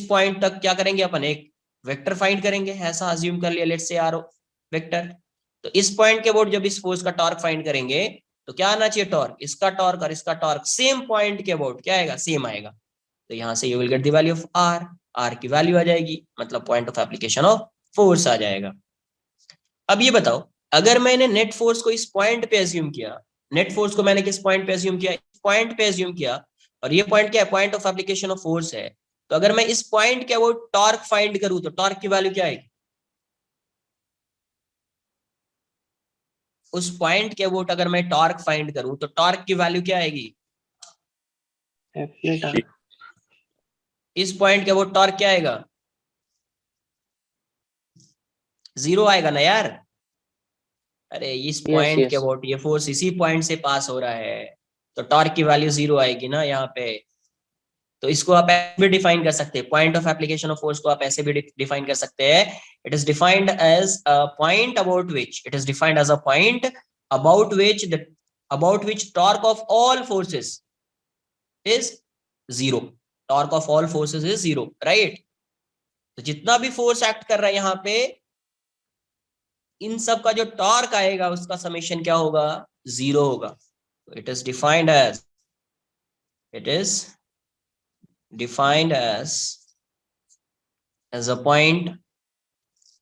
पॉइंट तक क्या करेंगे अपन, एक वेक्टर फाइंड करेंगे, ऐसा अज्यूम कर लिया, लेट्स से आर वेक्टर। तो इस पॉइंट के अबाउट जब इस फोर्स का टॉर्क फाइंड करेंगे, तो क्या आना चाहिए, टॉर्क, इसका टॉर्क और इसका टॉर्क सेम पॉइंट के अबाउट क्या आएगा, सेम आएगा। तो यहाँ से you will get the value of R, R की वैल्यू आ जाएगी, मतलब point of application of force आ जाएगा। अब ये बताओ, अगर मैंने नेट फोर्स को इस पॉइंट पे अज्यूम किया, नेट फोर्स को मैंने किस पॉइंट पे अज्यूम किया, इस पॉइंट पे अज्यूम किया, और ये पॉइंट क्या है, point of application of force है। तो अगर मैं इस पॉइंट के अबाउट टॉर्क फाइंड करूं, तो टॉर्क की वैल्यू क्या आएगी, उस पॉइंट के अबाउट अगर मैं टॉर्क फाइंड करूं तो टॉर्क की वैल्यू क्या आएगी, F net इस पॉइंट के वो टॉर्क क्या आएगा, 0 आएगा ना यार। अरे इस पॉइंट के yes अबाउट ये फोर्स इसी पॉइंट से पास हो रहा है, तो टॉर्क की वैल्यू 0 आएगी ना यहाँ पे। तो इसको आप ऐसे भी डिफाइन कर सकते हैं, point of application of force को आप ऐसे भी डिफाइन कर सकते हैं। It is defined as a point about which, it is defined as a point about which torque of all forces is 0, torque of all forces is 0, right? तो जितना भी फोर्स एक्ट कर रहा है यहाँ पे, इन सब का जो टॉर्क आएगा उसका समेशन क्या होगा, 0 होगा। It is defined as, it is defined as a point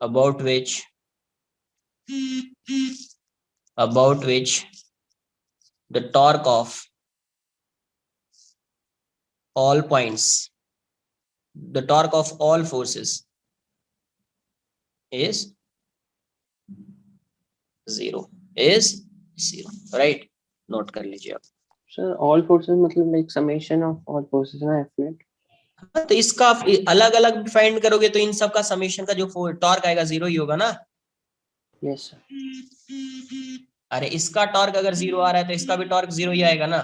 about which the torque of all points, the torque of all forces is 0, right? Note कर लीजिए आप। sir, all forces मतलब like summation of all forces ना F net। तो इसका अलग अलग find करोगे तो इन सब का समेशन का जो टॉर्क आएगा 0 ही होगा ना। yes sir। अरे इसका टॉर्क अगर 0 आ रहा है तो इसका भी टॉर्क 0 ही आएगा ना,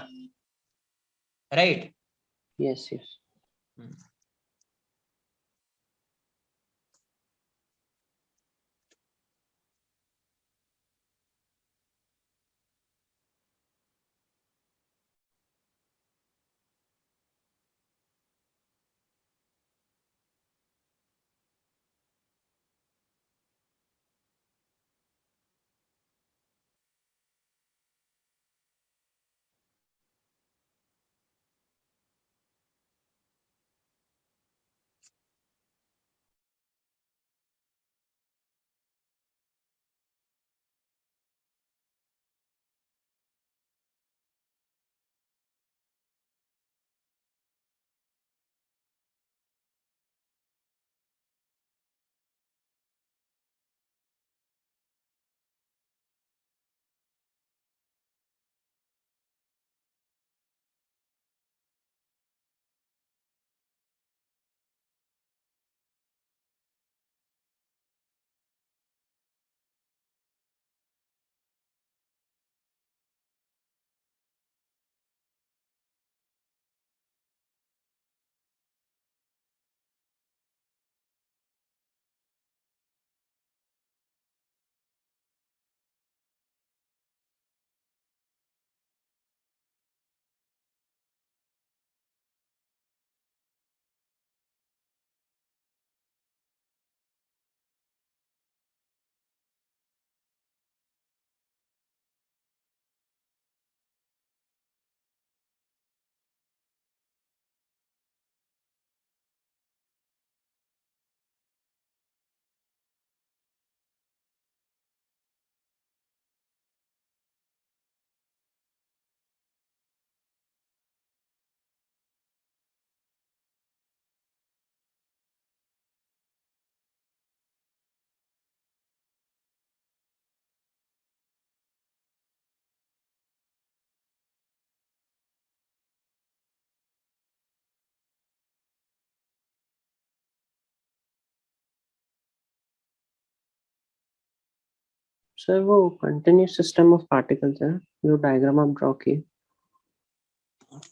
राइट? yes yes। सर वो कंटिन्यूस सिस्टम ऑफ पार्टिकल्स है जो डायग्राम आप ड्रॉ किए।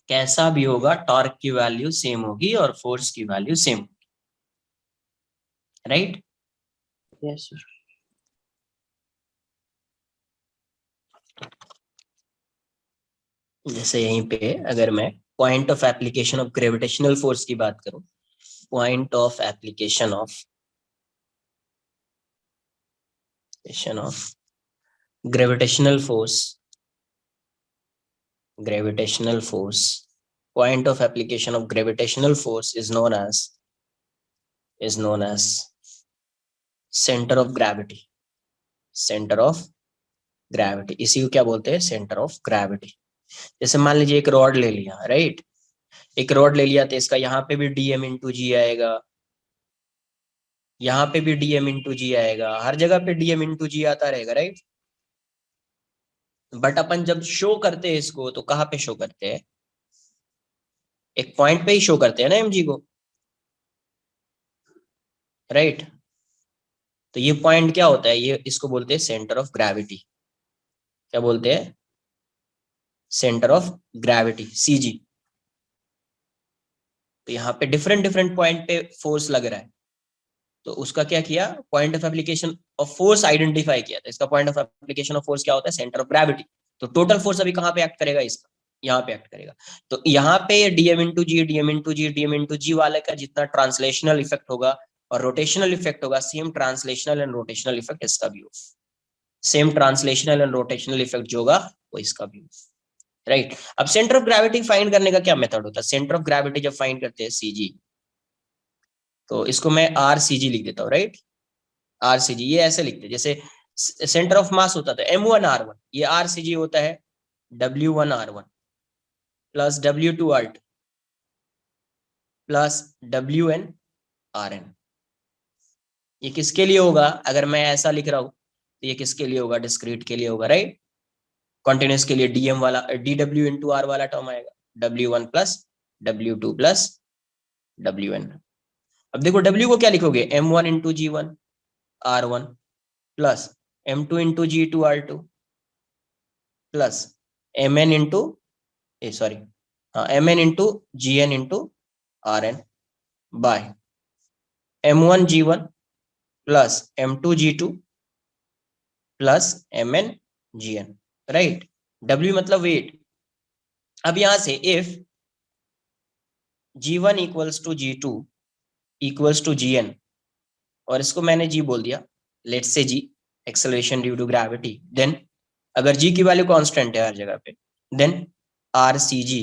कैसा भी होगा टॉर्क की वैल्यू सेम होगी और फोर्स की value same, right? Yes sir. जैसे यहीं पे अगर मैं point of application of gravitational force की बात करूं, point of application of gravitational force, point of application of gravitational force is known as center of gravity, इसी को क्या बोलते हैं, सेंटर ऑफ ग्रेविटी। जैसे मान लीजिए एक रॉड ले लिया, राइट? एक रॉड ले लिया तो इसका यहाँ पे भी dm इंटू जी आएगा, यहाँ पे भी dm इंटू जी आएगा, हर जगह पे dm इंटू जी आता रहेगा, राइट? बट अपन जब शो करते हैं इसको तो कहाँ पे शो करते हैं, एक पॉइंट पे ही शो करते हैं ना mg को, राइट। तो ये पॉइंट क्या होता है, ये इसको बोलते हैं सेंटर ऑफ ग्रेविटी। क्या बोलते हैं? Centre of gravity, CG. तो यहाँ पे डिफरेंट डिफरेंट पॉइंट पे फोर्स लग रहा है, तो उसका क्या किया, point of application of force identify किया। तो इसका point of application of force क्या होता है, सेंटर ऑफ ग्रेविटी। तो टोटल फोर्स अभी कहाँ पे एक्ट करेगा, इसका यहाँ पे एक्ट करेगा। तो यहाँ पे डीएम इंटू जी, डीएम इंटू जी, डीएम इंटू जी वाले का जितना ट्रांसलेशनल इफेक्ट होगा और रोटेशनल इफेक्ट होगा, same translational and rotational effect इसका भी होगा। Same translational and rotational effect जो होगा वो इसका भी होगा, राइट। अब सेंटर ऑफ ग्रेविटी फाइंड करने का क्या मेथड होता है, सेंटर ऑफ ग्रेविटी जब फाइंड करते हैं सीजी, तो इसको मैं आर सी जी लिख देता हूँ, राइट। आर सी जी ये ऐसे लिखते हैं, जैसे सेंटर ऑफ मास होता था M1 R1, ये आर सी जी होता है W1 R1 plus W2 R2 plus WN RN। ये किसके लिए होगा, अगर मैं ऐसा लिख रहा हूं तो ये किसके लिए होगा, डिस्क्रीट के लिए होगा, राइट। कॉन्टिन्यूस के लिए डीएम वाला DW इंटू आर वाला टर्म आएगा, W1 plus W2 plus WN। अब देखो W को क्या लिखोगे, M1 into G1 R1 plus M2 into G2 R2 plus MN into sorry हाँ MN into GN into RN by M1 G1 plus M2 G2 plus MN GN, right. W मतलब weight. अब यहां से if G1 equals to G2 equals to GN, और इसको मैंने G बोल दिया, let's say G acceleration due to gravity, then अगर G की वैल्यू कांस्टेंट है हर जगह पे, देन RCG,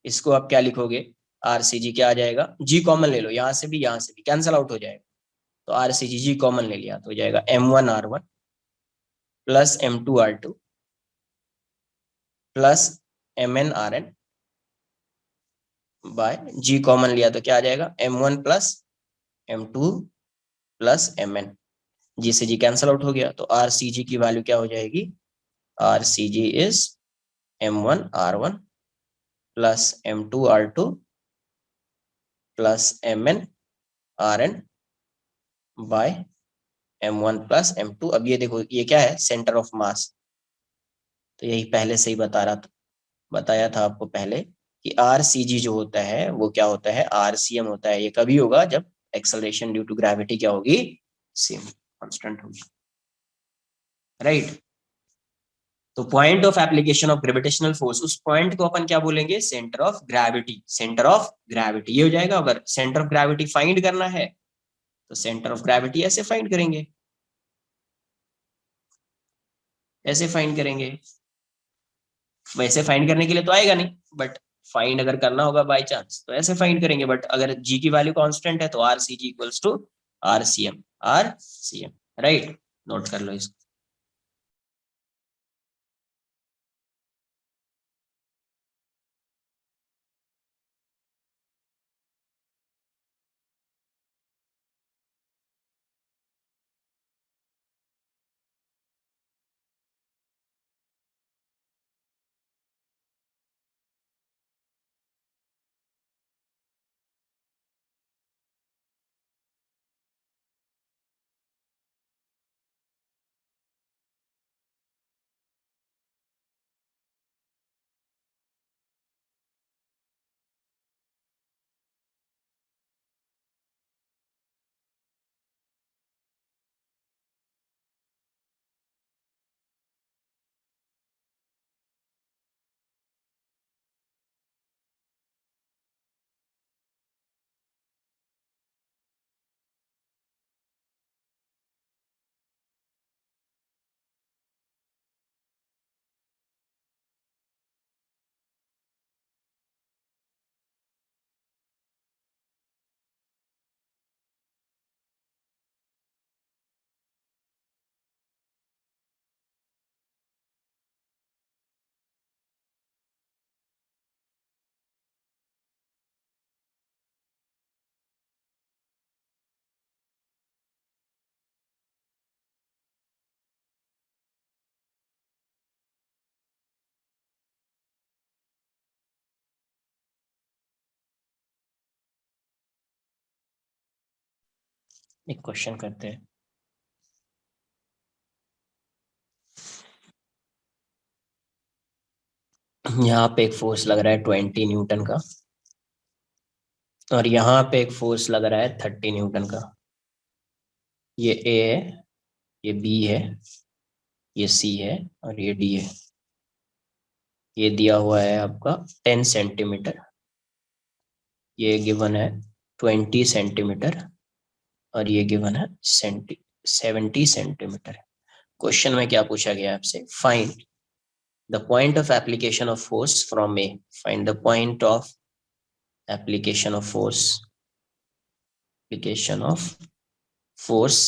इसको आप क्या लिखोगे, RCG क्या आ जाएगा, G कॉमन ले लो, यहां से भी कैंसल आउट हो जाएगा। तो RCG G कॉमन ले लिया तो हो जाएगा M1 R1 plus M2 R2 plus MN RN by G common लिया तो क्या आ जाएगा, M1 plus M2 plus MN। G से G कैंसल आउट हो गया, तो RCG की वैल्यू क्या हो जाएगी, RCG is M1 R1 plus M2 R2 plus MN RN by M1 plus M2। अब ये देखो ये क्या है, सेंटर ऑफ मास। तो यही पहले से ही बताया था आपको पहले कि RCG जो होता है वो क्या होता है, RCM होता है। ये कभी होगा जब एक्सेलरेशन ड्यू टू ग्रेविटी क्या होगी, सेम कांस्टेंट होगी, राइट। तो point of application of gravitational force, उस पॉइंट को अपन क्या बोलेंगे, centre of gravity. Centre of gravity ये हो जाएगा। अगर सेंटर ऑफ ग्रेविटी फाइंड करना है तो सेंटर ऑफ ग्रेविटी ऐसे फाइंड करेंगे, ऐसे फाइंड करेंगे। वैसे फाइंड करने के लिए तो आएगा नहीं, बट फाइंड अगर करना होगा बाय चांस तो ऐसे फाइंड करेंगे। बट अगर जी की वैल्यू कांस्टेंट है तो R C G equals to RCM, right. Note कर लो इसको। एक क्वेश्चन करते हैं। यहाँ पे एक फोर्स लग रहा है 20 न्यूटन का, और यहाँ पे एक फोर्स लग रहा है 30 न्यूटन का। ये ए है, ये बी है, ये सी है, और ये डी है। ये दिया हुआ है आपका 10 सेंटीमीटर, ये गिवन है 20 सेंटीमीटर, और ये गिवन है 70 सेंटीमीटर। क्वेश्चन में क्या पूछा गया आपसे? Find the point of application of force from A. Find the point of application of force, application of force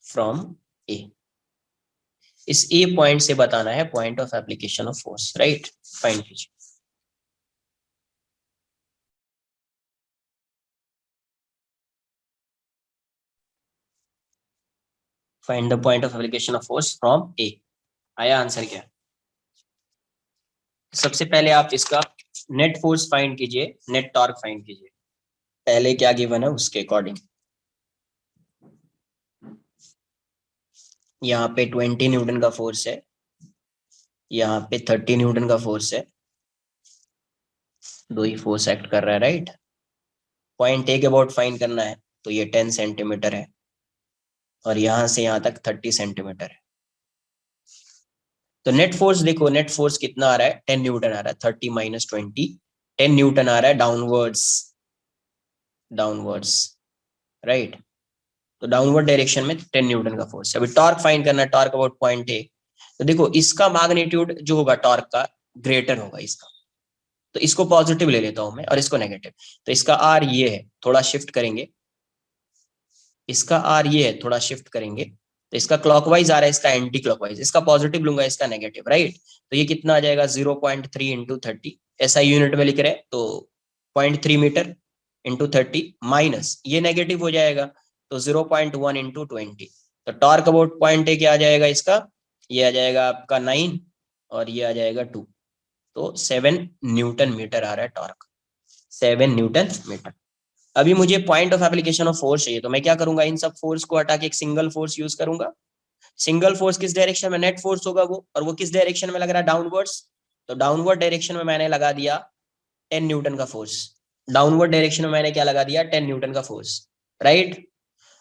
from A. इस ए पॉइंट से बताना है point of application of force, right? Find कीजिए। Find the point of application of force from A. आया answer क्या? सबसे पहले आप इसका नेट फोर्स फाइंड कीजिए, नेट टॉर्क फाइंड कीजिए। पहले क्या गिवन है उसके अकॉर्डिंग। यहाँ पे 20 न्यूटन का फोर्स है, यहाँ पे 30 न्यूटन का फोर्स है, दो ही फोर्स एक्ट कर रहा है, राइट? पॉइंट ए के अबाउट फाइंड करना है, तो ये 10 सेंटीमीटर है, और यहां से यहां तक 30 सेंटीमीटर है। तो नेट फोर्स देखो, नेट फोर्स कितना आ रहा है? 10 न्यूटन आ रहा है। 30 माइनस 20, 10 न्यूटन आ रहा है डाउनवर्ड्स, डाउनवर्ड्स, राइट? तो डाउनवर्ड डायरेक्शन में 10 न्यूटन का फोर्स है। अभी टॉर्क फाइंड करना है, टॉर्क अबाउट पॉइंट ए। तो देखो इसका मैग्नीट्यूड जो होगा टॉर्क का, ग्रेटर होगा इसका, तो इसको पॉजिटिव ले लेता हूं मैं और इसको नेगेटिव। तो इसका आर ये है, थोड़ा शिफ्ट करेंगे, इसका आर ये है, थोड़ा शिफ्ट करेंगे, तो इसका क्लॉकवाइज आ रहा है, इसका एंटी क्लॉकवाइज, इसका पॉजिटिव लूंगा, इसका नेगेटिव, राइट? तो ये कितना आ जाएगा? 0.3 इंटू 30, ऐसा यूनिट में लिख रहे हैं तो 0.3 मीटर इंटू 30, माइनस ये नेगेटिव हो जाएगा तो 0.1 इंटू 20। तो टॉर्क अबाउट पॉइंट ए क्या आ जाएगा इसका? ये आ जाएगा आपका 9, और ये आ जाएगा 2। तो 7 न्यूटन मीटर आ रहा है टॉर्क, 7 न्यूटन मीटर। अभी मुझे point of application of force चाहिए, तो मैं क्या करूंगा? इन सब फोर्स को हटा के एक सिंगल फोर्स यूज करूंगा। सिंगल फोर्स किस डायरेक्शन में? नेट फोर्स होगा वो, और वो किस डायरेक्शन में लग रहा है? डाउनवर्ड्स। तो डाउनवर्ड डायरेक्शन में मैंने लगा दिया 10 न्यूटन का फोर्स। डाउनवर्ड डायरेक्शन में मैंने क्या लगा दिया? 10 न्यूटन का फोर्स, राइट?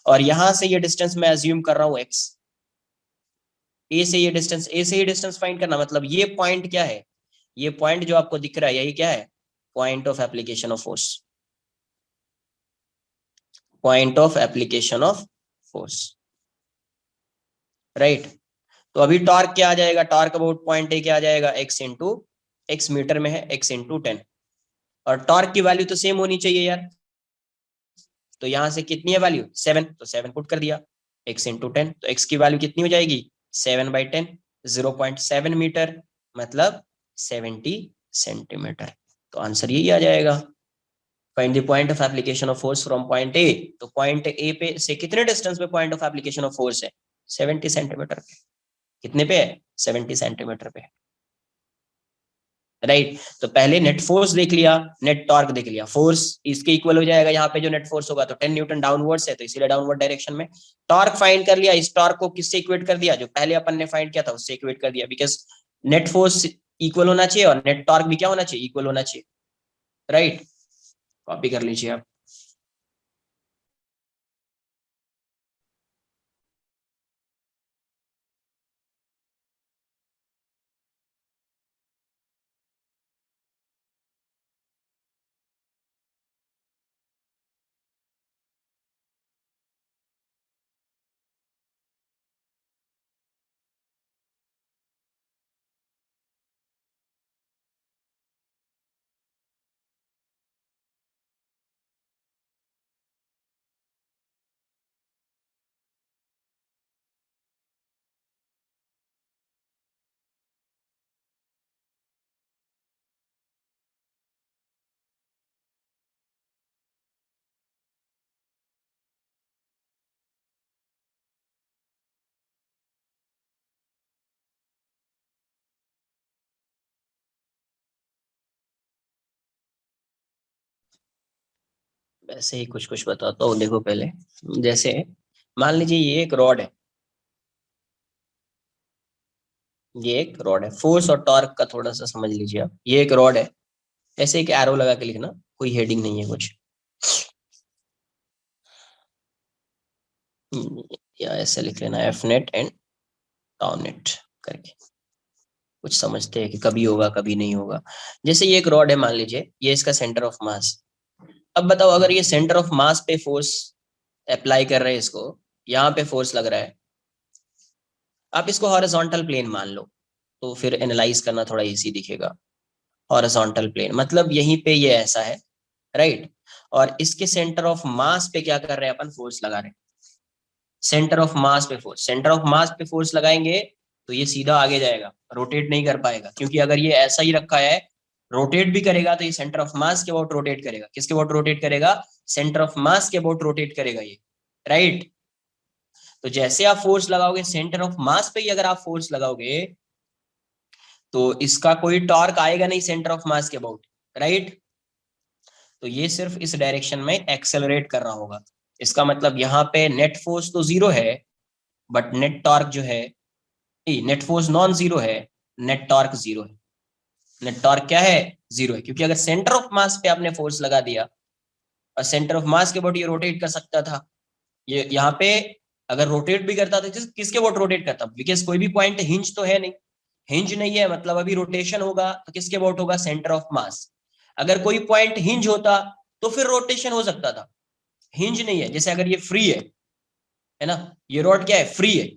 और यहां से ये डिस्टेंस मैं अज्यूम कर रहा हूं एक्स। ए से ये डिस्टेंस, ए से ये डिस्टेंस फाइंड करना, मतलब ये पॉइंट क्या है? ये पॉइंट जो आपको दिख रहा है, यही क्या है? Point of application of force, point of application of force, right? तो अभी टॉर्क क्या आ जाएगा? टॉर्क अबाउट पॉइंट ए क्या आ जाएगा? एक्स इंटू, एक्स मीटर में है, एक्स इंटू 10। और टॉर्क की वैल्यू तो सेम होनी चाहिए यार, तो यहां से कितनी है वैल्यू? 7, तो 7 पुट कर दिया, एक्स इंटू 10, तो एक्स की वैल्यू कितनी हो जाएगी? 7/10, 0.7 मीटर, मतलब 70 सेंटीमीटर। तो आंसर यही आ जाएगा। Find the point of application of force from point A. तो पॉइंट ए पे से कितने डिस्टेंस पे point of application of force है? 70 सेंटीमीटर पे। कितने पे है? 70 सेंटीमीटर पे, राइट? तो पहले नेट फोर्स देख लिया, नेट टॉर्क देख लिया। फोर्स इसके इक्वल हो जाएगा, यहाँ पे जो नेट फोर्स होगा, तो 10 न्यूटन डाउनवर्ड्स है, तो इसीलिए डाउनवर्ड डायरेक्शन में। टॉर्क फाइंड कर लिया, इस टॉर्क को किससे इक्वेट कर दिया? जो पहले अपन ने फाइंड किया था उससे इक्वेट कर दिया, बिकॉज नेट फोर्स इक्वल होना चाहिए और नेट टॉर्क भी क्या होना चाहिए? इक्वल होना चाहिए, राइट? कॉपी कर लीजिए आप। वैसे ही कुछ कुछ बताता हूँ, देखो पहले। जैसे मान लीजिए ये एक रॉड है, ये एक रॉड है, फोर्स और टॉर्क का थोड़ा सा समझ लीजिए आप। ये एक रॉड है, ऐसे एक एरो लगा के लिखना, कोई हेडिंग नहीं है कुछ, या ऐसे लिख लेना F net and tau net करके। कुछ समझते हैं कि कभी होगा कभी नहीं होगा। जैसे ये एक रॉड है, मान लीजिए ये इसका सेंटर ऑफ मास। अब बताओ, अगर ये सेंटर ऑफ मास पे फोर्स अप्लाई कर रहे हैं इसको, यहाँ पे फोर्स लग रहा है, आप इसको हॉरिजॉन्टल प्लेन मान लो, तो फिर एनालाइज करना थोड़ा इजी दिखेगा। हॉरिजॉन्टल प्लेन मतलब यहीं पे ये ऐसा है, राइट। और इसके सेंटर ऑफ मास पे क्या कर रहे हैं अपन, फोर्स लगा रहे हैं। सेंटर ऑफ मास पे फोर्स, सेंटर ऑफ मास पे फोर्स लगाएंगे तो ये सीधा आगे जाएगा, रोटेट नहीं कर पाएगा, क्योंकि अगर ये ऐसा ही रखा है, रोटेट भी करेगा तो ये सेंटर ऑफ मास के अबाउट रोटेट करेगा। किसके अबाउट रोटेट करेगा, सेंटर ऑफ मास के अबाउट रोटेट करेगा ये, राइट। तो जैसे आप फोर्स लगाओगे सेंटर ऑफ मास पे ही, अगर आप फोर्स लगाओगे तो इसका कोई टॉर्क आएगा नहीं सेंटर ऑफ मास के अबाउट, राइट। तो ये सिर्फ इस डायरेक्शन में एक्सेलरेट कर रहा होगा। इसका मतलब यहाँ पे नेट फोर्स तो जीरो है, बट नेट टॉर्क जो है, नेट फोर्स नॉन जीरो है, नेट टॉर्क जीरो है। नेट टॉर्क क्या है, जीरो है, क्योंकि अगर सेंटर ऑफ मास पे आपने फोर्स लगा दिया और सेंटर ऑफ मास के अबाउट ये रोटेट कर सकता था, ये यहाँ पे अगर रोटेट भी करता था किसके अबाउट रोटेट करता, बिकॉज कोई भी पॉइंट हिंज तो है नहीं, हिंज नहीं है, मतलब अभी रोटेशन होगा तो किसके अबाउट होगा, सेंटर ऑफ मास। अगर कोई पॉइंट हिंज होता तो फिर रोटेशन हो सकता था, हिंज नहीं है। जैसे अगर ये फ्री है ना, ये रॉड क्या है, फ्री है,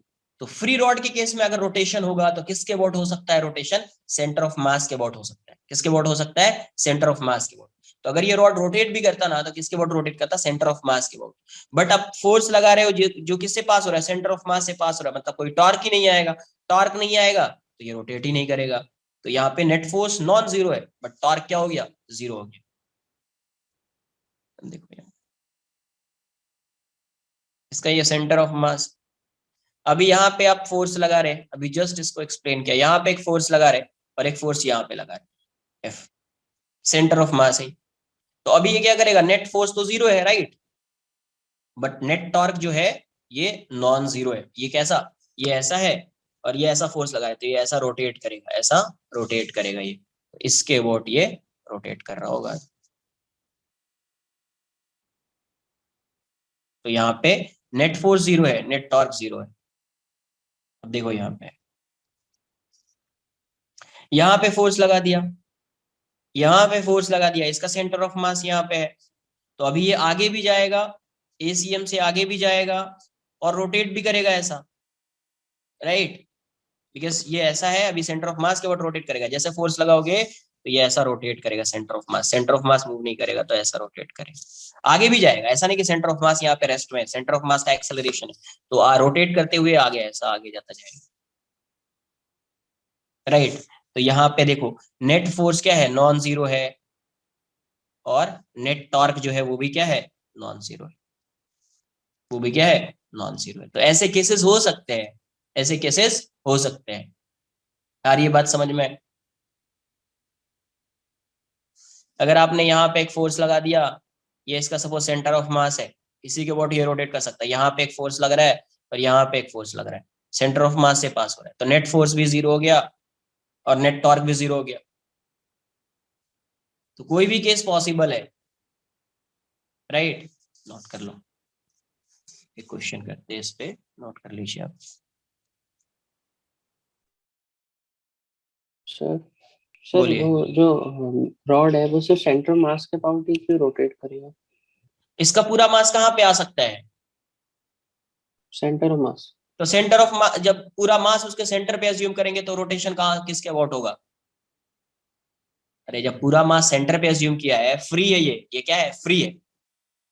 तो फ्री रॉड के केस में अगर रोटेशन होगा तो किसके अबाउट हो सकता है रोटेशन, सेंटर ऑफ मास के अबाउट हो सकता है। किसके अबाउट हो सकता है, सेंटर ऑफ मास के अबाउट। तो अगर ये रॉड रोटेट भी करता ना तो किसके अबाउट रोटेट करता, सेंटर ऑफ मास के अबाउट। बट आप फोर्स लगा रहे हो जो किससे पास हो रहा है, सेंटर ऑफ मास से पास हो रहा है, मतलब कोई टॉर्क ही नहीं आएगा। टॉर्क नहीं आएगा तो ये रोटेट ही नहीं करेगा। तो यहाँ पे नेट फोर्स नॉन जीरो है, बट टॉर्क क्या हो गया, जीरो हो गया। देखो यहाँ इसका ये सेंटर ऑफ मास। अभी यहाँ पे आप फोर्स लगा रहे हैं, अभी जस्ट इसको एक्सप्लेन किया, यहाँ पे एक फोर्स लगा रहे और एक फोर्स यहाँ पे लगा रहे, एफ, सेंटर ऑफ मास है। तो अभी ये क्या करेगा, नेट फोर्स तो जीरो है, राइट, बट नेट टॉर्क जो है ये नॉन जीरो है। ये कैसा, ये ऐसा है और ये ऐसा फोर्स लगा है, तो ये ऐसा रोटेट करेगा, ऐसा रोटेट करेगा ये, तो इसके अबाउट ये रोटेट कर रहा होगा। तो यहाँ पे नेट फोर्स जीरो है, नेट टॉर्क जीरो है। अब देखो यहाँ पे फोर्स लगा दिया, यहाँ पे फोर्स लगा दिया, इसका सेंटर ऑफ मास यहाँ पे है, तो अभी ये आगे भी जाएगा, एसीएम से आगे भी जाएगा और रोटेट भी करेगा ऐसा, राइट, बिकॉज ये ऐसा है, अभी सेंटर ऑफ मास के ऊपर रोटेट करेगा। जैसे फोर्स लगाओगे तो ये ऐसा रोटेट करेगा, centre of mass, centre of mass move नहीं करेगा तो ऐसा रोटेट करेगा, आगे भी जाएगा। ऐसा नहीं कि सेंटर ऑफ मास यहाँ पे रेस्ट में है, सेंटर ऑफ मास का एक्सेलरेशन है, तो रोटेट करते हुए आगे ऐसा आगे जाता जाएगा, राइट। तो यहाँ पे देखो नेट फोर्स क्या है, नॉन जीरो है, और नेट टॉर्क जो है वो भी क्या है, नॉन जीरो है, वो भी क्या है, नॉन जीरो है। तो ऐसे केसेस हो सकते हैं, ऐसे केसेस हो सकते हैं यार, ये बात समझ में। अगर आपने यहाँ पे एक फोर्स लगा दिया, ये इसका सपोज सेंटर ऑफ मास है, इसी के अबाउट ये रोटेट कर सकता है, यहाँ पे एक फोर्स लग रहा है और यहाँ पे एक फोर्स लग रहा है, सेंटर ऑफ मास से पास हो रहा है, तो नेट फोर्स भी जीरो हो गया और नेट टॉर्क भी जीरो हो गया। तो कोई भी केस पॉसिबल है, राइट। नोट कर लो, एक क्वेश्चन करते हैं इस पे, नोट कर लीजिए आप। सर सर बोलिए। वो जो रॉड है वो सिर्फ सेंटर मास के पाउंड ही क्यों रोटेट करेगा? इसका पूरा मास कहाँ पे आ सकता है, सेंटर ऑफ मास। तो सेंटर ऑफ मास, जब पूरा मास उसके सेंटर पे अज्यूम करेंगे तो रोटेशन कहाँ किसके अबाउट होगा, अरे जब पूरा मास सेंटर पे अज्यूम किया है, फ्री है ये क्या है, फ्री है,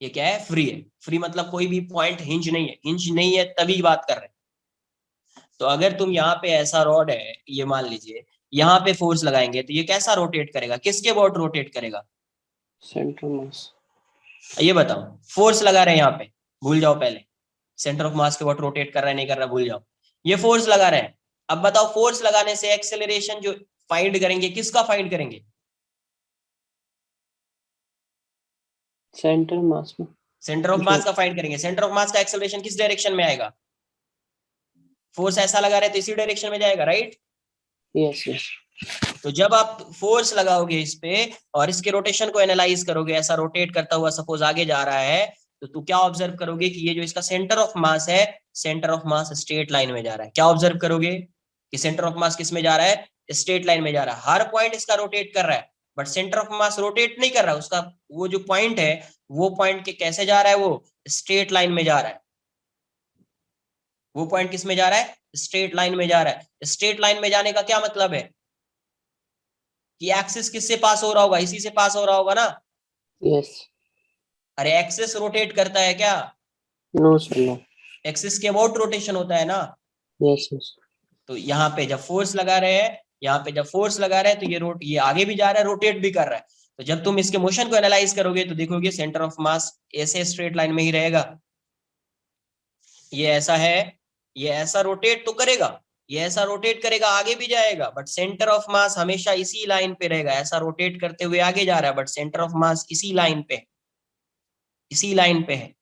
ये क्या है, फ्री है। फ्री मतलब कोई भी पॉइंट हिंज नहीं है, हिंज नहीं है तभी बात कर रहे हैं। तो अगर तुम यहाँ पे ऐसा रॉड है, ये मान लीजिए यहाँ पे फोर्स लगाएंगे तो ये कैसा रोटेट करेगा, किसके अबाउट रोटेट करेगा, सेंटर मास। ये बताओ। फोर्स लगा रहे हैं यहाँ पे, भूल जाओ पहले, सेंटर ऑफ मास के अबाउट रोटेट कर रहा है नहीं कर रहा भूल जाओ, ये फोर्स लगा रहे हैं। अब बताओ फोर्स लगाने से एक्सेलरेशन जो फाइंड करेंगे, किसका फाइंड करेंगे, सेंटर मास में। सेंटर ऑफ मास का फाइंड करेंगे। सेंटर ऑफ मास का एक्सेलरेशन किस डायरेक्शन में आएगा? फोर्स ऐसा लगा रहे तो इसी डायरेक्शन में जाएगा, राइट? Yes yes. तो जब आप फोर्स लगाओगे इस पे और इसके रोटेशन को एनालाइज करोगे, ऐसा रोटेट करता हुआ सपोज आगे जा रहा है, तो तू क्या ऑब्जर्व करोगे कि ये जो इसका सेंटर ऑफ मास है, centre of mass straight line में जा रहा है। क्या ऑब्जर्व करोगे कि सेंटर ऑफ मास किस में जा रहा है? स्ट्रेट लाइन में जा रहा है। हर पॉइंट इसका रोटेट कर रहा है, but centre of mass rotate नहीं कर रहा है। उसका वो जो पॉइंट है, वो पॉइंट के कैसे जा रहा है? वो स्ट्रेट लाइन में जा रहा है। वो पॉइंट किस में जा रहा है? स्ट्रेट लाइन में जा रहा है। स्ट्रेट लाइन में जाने का क्या मतलब है कि एक्सिस किससे पास हो रहा होगा? इसी से पास हो रहा होगा ना। यस। अरे एक्सिस रोटेट करता है क्या? No sir no. एक्सिस के अबाउट रोटेशन होता है ना। Yes yes. तो यहाँ पे जब फोर्स लगा रहे हैं, यहाँ पे जब फोर्स लगा रहे हैं तो ये आगे भी जा रहा है, रोटेट भी कर रहा है। तो जब तुम इसके मोशन को एनालाइज करोगे तो देखोगे सेंटर ऑफ मास ऐसे स्ट्रेट लाइन में ही रहेगा। ये ऐसा है, ये ऐसा रोटेट तो करेगा, ये ऐसा रोटेट करेगा, आगे भी जाएगा, बट सेंटर ऑफ मास हमेशा इसी लाइन पे रहेगा। ऐसा रोटेट करते हुए आगे जा रहा है, बट सेंटर ऑफ मास इसी लाइन पे, इसी लाइन पे है।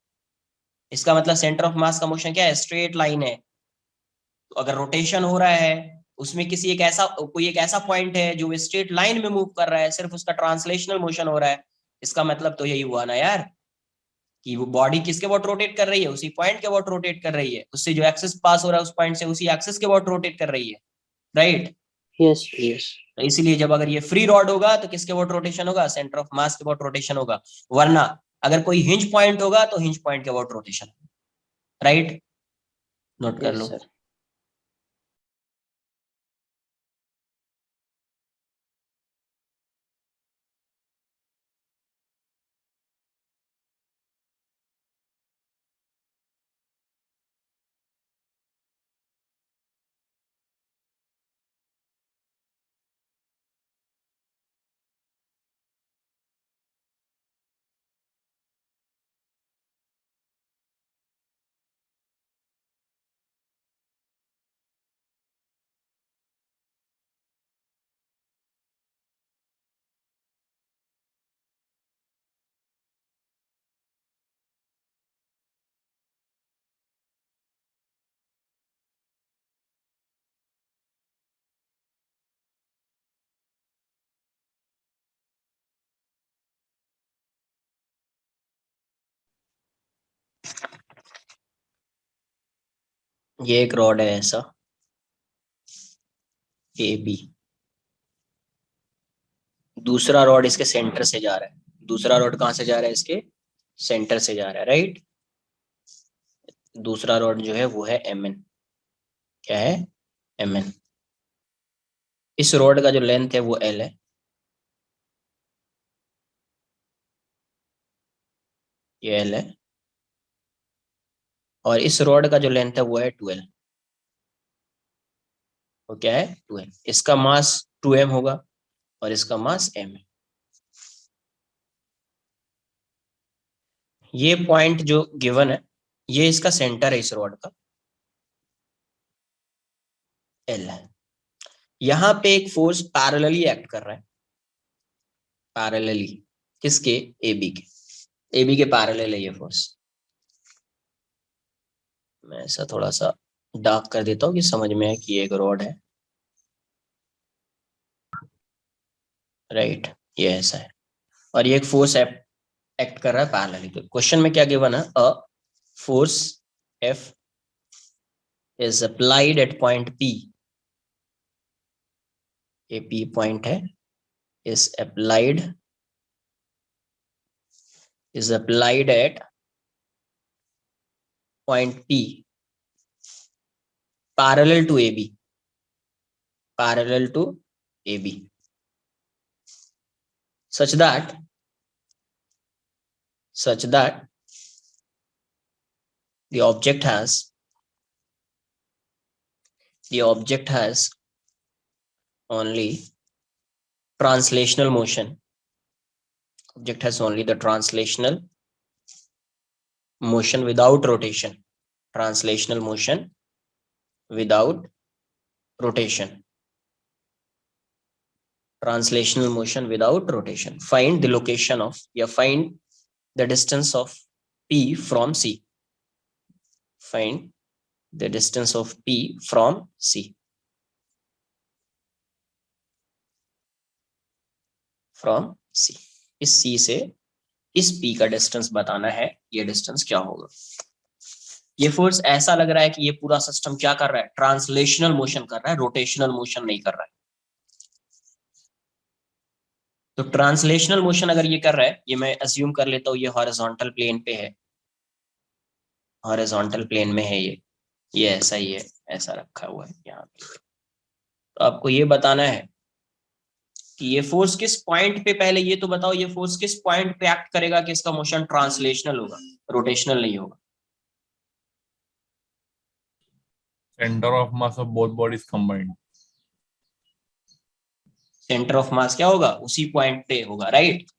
इसका मतलब सेंटर ऑफ मास का मोशन क्या है? स्ट्रेट लाइन है। तो अगर रोटेशन हो रहा है उसमें कोई एक ऐसा पॉइंट है जो स्ट्रेट लाइन में मूव कर रहा है, सिर्फ उसका ट्रांसलेशनल मोशन हो रहा है, इसका मतलब तो यही हुआ ना यार कि वो बॉडी किसके अबाउट रोटेट कर रही है? उसी पॉइंट के अबाउट रोटेट कर रही है। उससे जो एक्सिस पास हो रहा है उस पॉइंट से उसी एक्सिस के अबाउट रोटेट कर रही है, राइट? Yes yes. तो इसीलिए जब अगर ये फ्री रॉड होगा तो किसके अबाउट रोटेशन होगा? सेंटर ऑफ मास के अबाउट रोटेशन होगा। वरना अगर कोई हिंज पॉइंट होगा तो हिंज पॉइंट के अबाउट रोटेशन, राइट? नोट कर यस लो। सर। ये एक रॉड है ऐसा ए बी, दूसरा रॉड इसके सेंटर से जा रहा है। दूसरा रॉड कहां से जा रहा है? इसके सेंटर से जा रहा है, राइट? दूसरा रॉड जो है वो है एम एन। क्या है? M N. इस रॉड का जो लेंथ है वो एल है, ये एल है। और इस रॉड का जो लेंथ है वो है 12। वो क्या है? 12। इसका मास 2m होगा और इसका मास m है। ये पॉइंट जो गिवन है, ये इसका सेंटर है इस रॉड का, L है। यहाँ पे एक फोर्स पैरेलली एक्ट कर रहा है, पैरेलली किसके? AB के। AB के पैरेलल है ये फोर्स। मैं ऐसा थोड़ा सा डार्क कर देता हूँ कि समझ में है कि ये एक रॉड है, राइट? ये ऐसा है और ये एक फोर्स एक्ट कर रहा है पैरेलली। तो क्वेश्चन में क्या गिवन है? A force F is applied at point P, ये P पॉइंट है, is applied at point P parallel to AB, parallel to AB, such that the object has only translational motion. Object has only the translational motion without rotation. Translational motion without rotation. Translational motion without rotation. Find the location of, या find the distance of P from C. Find the distance of P from C. From C. इस C से इस P का distance बताना है, ये distance क्या होगा। ये फोर्स ऐसा लग रहा है कि ये पूरा सिस्टम क्या कर रहा है, ट्रांसलेशनल मोशन कर रहा है, रोटेशनल मोशन नहीं कर रहा है। तो ट्रांसलेशनल मोशन अगर ये कर रहा है, ये मैं अज्यूम कर लेता हूँ ये हॉरिजॉन्टल प्लेन पे है, हॉरिजॉन्टल प्लेन में है ये ऐसा ही है, ऐसा रखा हुआ है यहाँ पे। तो आपको ये बताना है कि ये फोर्स किस पॉइंट पे, पहले ये तो बताओ ये फोर्स किस पॉइंट पे एक्ट करेगा कि इसका मोशन ट्रांसलेशनल होगा, रोटेशनल नहीं होगा। Center of mass of both bodies combined. Centre of मास क्या होगा, उसी पॉइंट पे होगा, राइट।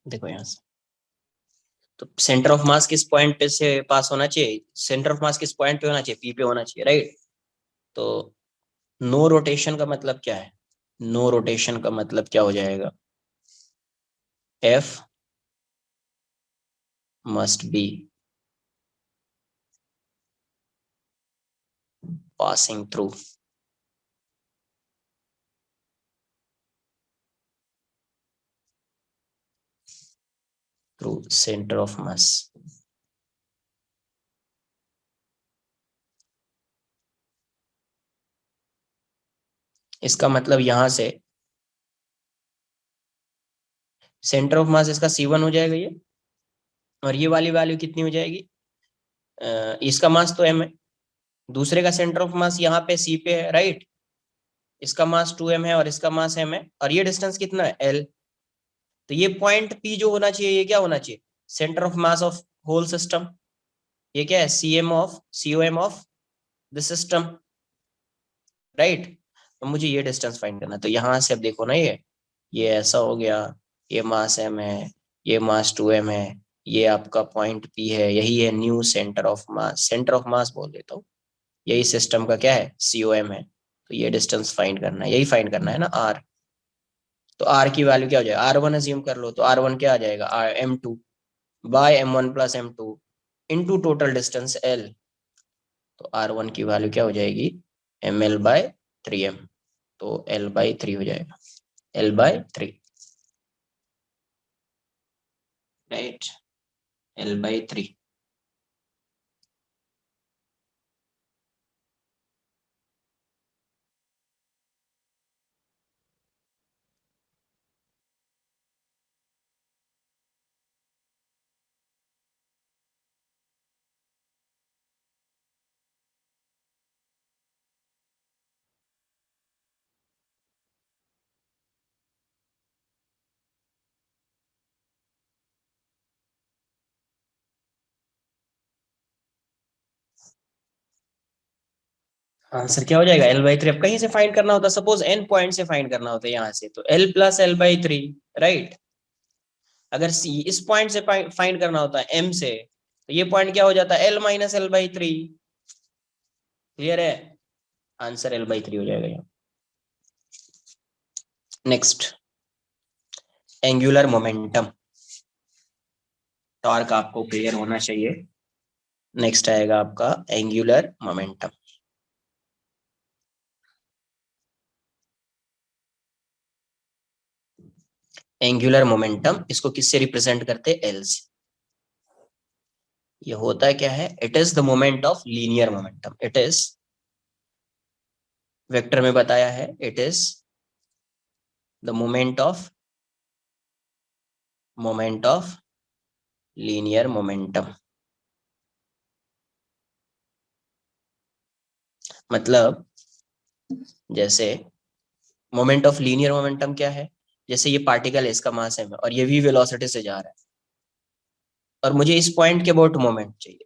देखो यहाँ से, तो सेंटर ऑफ मास किस पॉइंट पे से पास होना चाहिए, सेंटर ऑफ मास किस पॉइंट पे होना चाहिए, पी पे होना चाहिए, राइट। तो नो रोटेशन का मतलब क्या है, नो रोटेशन का मतलब क्या हो जाएगा, F must be passing through centre of मास। इसका मतलब यहां से सेंटर ऑफ मास इसका C1 हो जाएगा ये, और ये वाली वैल्यू कितनी हो जाएगी, इसका मास तो M है, दूसरे का सेंटर ऑफ मास यहाँ पे C पे है, राइट। इसका मास 2m है और इसका मास m है, और ये डिस्टेंस कितना है L। तो ये पॉइंट P जो होना चाहिए, ये क्या होना चाहिए, centre of mass of whole system. ये क्या है, COM of the system, right. तो मुझे ये डिस्टेंस फाइंड करना है। तो यहाँ से अब देखो ना, ये ऐसा हो गया, ये मास m है, ये मास 2m है, ये आपका पॉइंट P है, यही है new centre of mass, centre of मास बोल देता हूँ, यही सिस्टम का क्या है, COM है। तो ये डिस्टेंस फाइंड करना है, यही फाइंड करना है ना, R। तो R की वैल्यू क्या हो जाएगा, R1 अज्यूम कर लो, तो R1 क्या आ जाएगा, M2 by M1 plus M2 into total distance L। तो R1 की वैल्यू क्या हो जाएगी, ML/3M। तो L/3 हो जाएगा, L/3, राइट, L/3। आंसर क्या हो जाएगा, L/3। अब कहीं से फाइंड करना होता, सपोज N पॉइंट से फाइंड करना होता है यहाँ से, तो L प्लस L/3, राइट। अगर C इस पॉइंट से फाइंड करना होता है M से, तो ये पॉइंट क्या हो जाता है, L माइनस L/3। क्लियर है, आंसर L/3 हो जाएगा यहाँ। नेक्स्ट, एंगुलर मोमेंटम, टॉर्क आपको क्लियर होना चाहिए। नेक्स्ट आएगा आपका एंगुलर मोमेंटम। एंगुलर मोमेंटम इसको किससे रिप्रेजेंट करते हैं, L से। ये होता है क्या है, it is the moment of linear momentum, it is, vector में बताया है, it is the moment of linear momentum. मतलब जैसे मोमेंट ऑफ लीनियर मोमेंटम क्या है, जैसे ये पार्टिकल है, इसका मास m है और ये v वेलोसिटी से जा रहा है और मुझे इस पॉइंट के अबाउट मोमेंट चाहिए,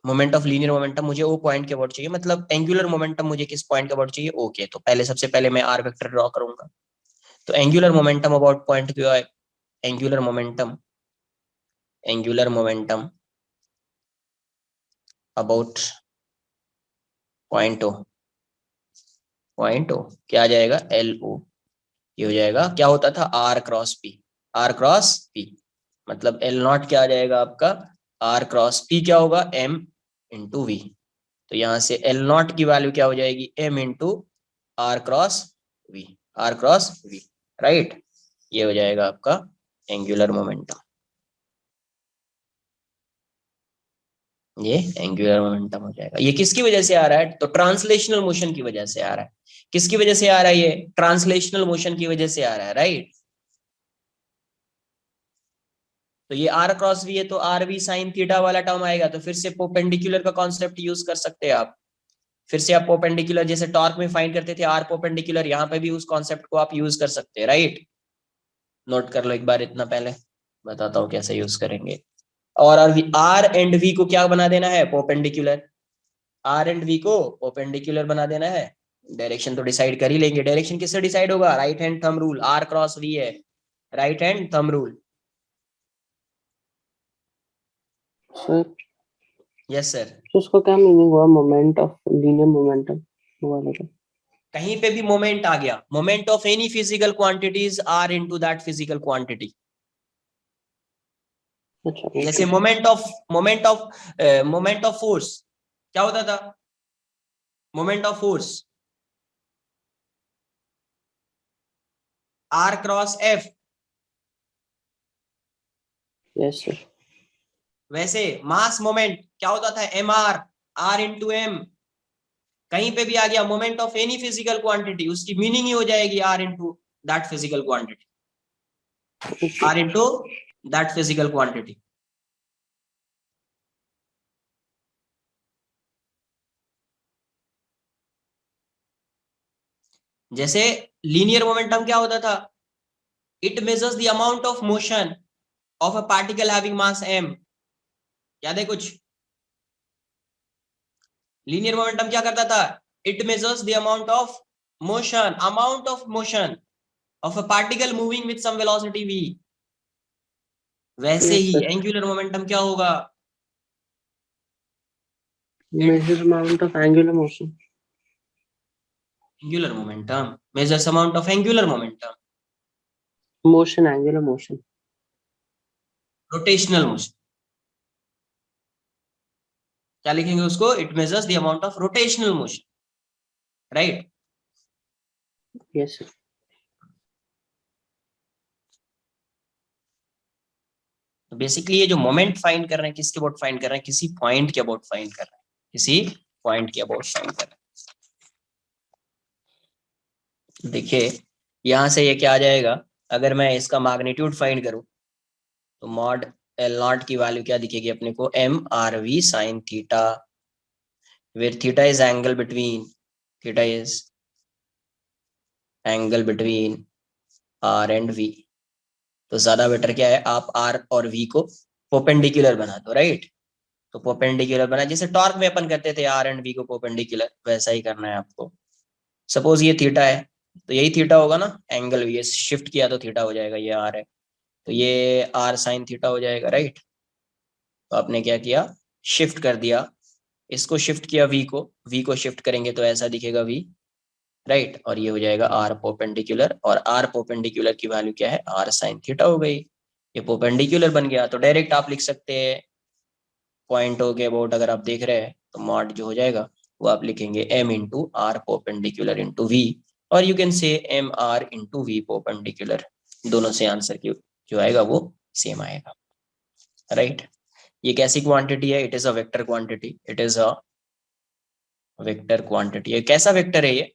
मोमेंट ऑफ लीनियर मोमेंटम मुझे वो पॉइंट के अबाउट चाहिए, मतलब एंगुलर मोमेंटम मुझे किस पॉइंट के अबाउट चाहिए, ओके। तो पहले सबसे पहले मैं आर वेक्टर ड्रॉ करूंगा। तो एंगुलर मोमेंटम अबाउट पॉइंट क्यों है, angular momentum about point O क्या आ जाएगा, एल ओ। ये हो जाएगा, क्या होता था, आर क्रॉस पी, मतलब एल नॉट क्या आ जाएगा आपका, आर क्रॉस पी क्या होगा, एम इंटू वी। तो यहाँ से एल नॉट की वैल्यू क्या हो जाएगी, M into R cross V, right. ये हो जाएगा आपका एंगुलर मोमेंटम, ये एंगुलर मोमेंटम हो जाएगा। ये किसकी वजह से आ रहा है, तो ट्रांसलेशनल मोशन की वजह से आ रहा है। किसकी वजह से आ रहा है, ये ट्रांसलेशनल मोशन की वजह से आ रहा है, राइट। तो ये आर क्रॉस वी है, तो आर वी साइन थीटा वाला टर्म आएगा, तो फिर से परपेंडिकुलर का कॉन्सेप्ट यूज कर सकते हैं आप। फिर से आप परपेंडिकुलर, जैसे टॉर्क में फाइंड करते थे आर परपेंडिकुलर, यहाँ पे भी उस कॉन्सेप्ट को आप यूज कर सकते हैं, राइट। नोट कर लो एक बार, इतना पहले बताता हूँ कैसे यूज करेंगे। और आर एंड वी को क्या बना देना है, परपेंडिकुलर। आर एंड वी को परपेंडिकुलर बना देना है। डायरेक्शन तो डिसाइड कर ही लेंगे, डायरेक्शन किससे डिसाइड होगा, right hand thumb rule, R cross V है, right hand thumb rule. Sir yes sir. तो उसका क्या मीनिंग हुआ, मोमेंट ऑफ लीनियर मोमेंटम वाला का? कहीं पे भी मोमेंट आ गया, moment of any physical quantities R into that physical quantity. अच्छा जैसे okay. मोमेंट ऑफ फोर्स क्या होता था, moment of force R cross F. Yes sir. वैसे मास मोमेंट क्या होता था, M R, R into M. कहीं पे भी आ गया moment of any physical quantity, उसकी मीनिंग ही हो जाएगी R into that physical quantity, R into that physical quantity. जैसे लीनियर मोमेंटम क्या होता था, it measures the amount of motion of a particle having mass m। याद है कुछ, लीनियर मोमेंटम क्या करता था, it measures the amount of motion of a particle moving with some velocity v। वैसे यस ही सर, एंगुलर मोमेंटम क्या होगा, measure amount of angular motion. Angular momentum measures amount of angular momentum, motion, angular motion. Rotational motion क्या लिखेंगे उसको, it measures the amount of rotational motion, right. Yes sir. तो basically ये जो moment find कर रहे हैं, किसके अबाउट फाइंड कर रहे हैं, किसी पॉइंट के अबाउट फाइंड कर रहे हैं, किसी पॉइंट के अबाउट फाइंड कर रहे हैं। देखिए यहां से ये क्या आ जाएगा, अगर मैं इसका मैग्नीट्यूड फाइंड करूं तो मॉड एल नॉट की वैल्यू क्या दिखेगी अपने को, M R V sine theta, where theta is angle between, theta is angle between R and V. तो ज्यादा बेटर क्या है, आप आर और वी को परपेंडिकुलर बना दो, राइट। तो परपेंडिकुलर बना, जैसे टॉर्क में अपन करते थे आर एंड वी को परपेंडिकुलर, वैसा ही करना है आपको। सपोज ये थीटा है, तो यही थीटा होगा ना, एंगल ये शिफ्ट किया तो थीटा हो जाएगा, ये आर है तो ये आर साइन थीटा हो जाएगा, राइट। तो आपने क्या किया, शिफ्ट कर दिया, इसको शिफ्ट किया वी को शिफ्ट करेंगे तो ऐसा दिखेगा वी, राइट। और ये हो जाएगा आर परपेंडिकुलर, और आर परपेंडिकुलर की वैल्यू क्या है, आर साइन थीटा हो गई। ये परपेंडिकुलर बन गया, तो डायरेक्ट आप लिख सकते हैं पॉइंटों के अबाउट, अगर आप देख रहे हैं तो मॉड जो हो जाएगा वो आप लिखेंगे M into R perpendicular into V, और you can say M R into V perpendicular. दोनों से आंसर की जो आएगा वो सेम आएगा, राइट। ये कैसी क्वांटिटी है, it is a vector quantity, it is a vector quantity. कैसा वेक्टर है ये,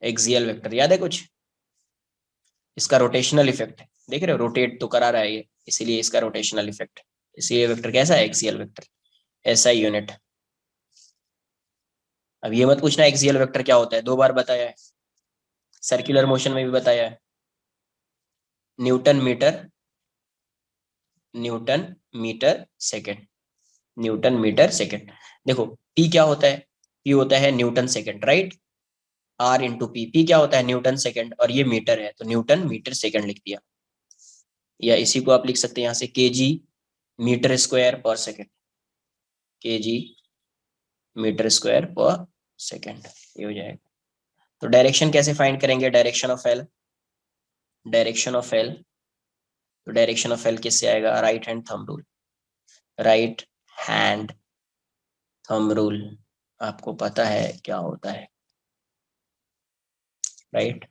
एक्सियल वेक्टर याद है कुछ? इसका रोटेशनल इफेक्ट है, देख रहे हो रोटेट तो करा रहा है ये, इसीलिए इसका रोटेशनल इफेक्ट है, इसीलिए वेक्टर कैसा है? एक्सियल वेक्टर, ऐसा यूनिट। अब ये मत पूछना एक्सियल वेक्टर क्या होता है, 2 बार बताया है, सर्कुलर मोशन में भी बताया है। Newton metre, newton metre second, newton metre second. देखो पी क्या होता है? पी होता है newton second, right? R into P, P क्या होता है? न्यूटन सेकेंड, और ये मीटर है तो न्यूटन मीटर सेकेंड लिख दिया। या इसी को आप लिख सकते हैं यहाँ से केजी मीटर स्क्वायर पर सेकेंड, केजी मीटर स्क्वायर पर सेकेंड, ये हो जाएगा। तो डायरेक्शन कैसे फाइंड करेंगे? Direction of L, direction of L, तो डायरेक्शन ऑफ एल किससे आएगा? Right hand thumb rule, right hand thumb rule, आपको पता है क्या होता है, right?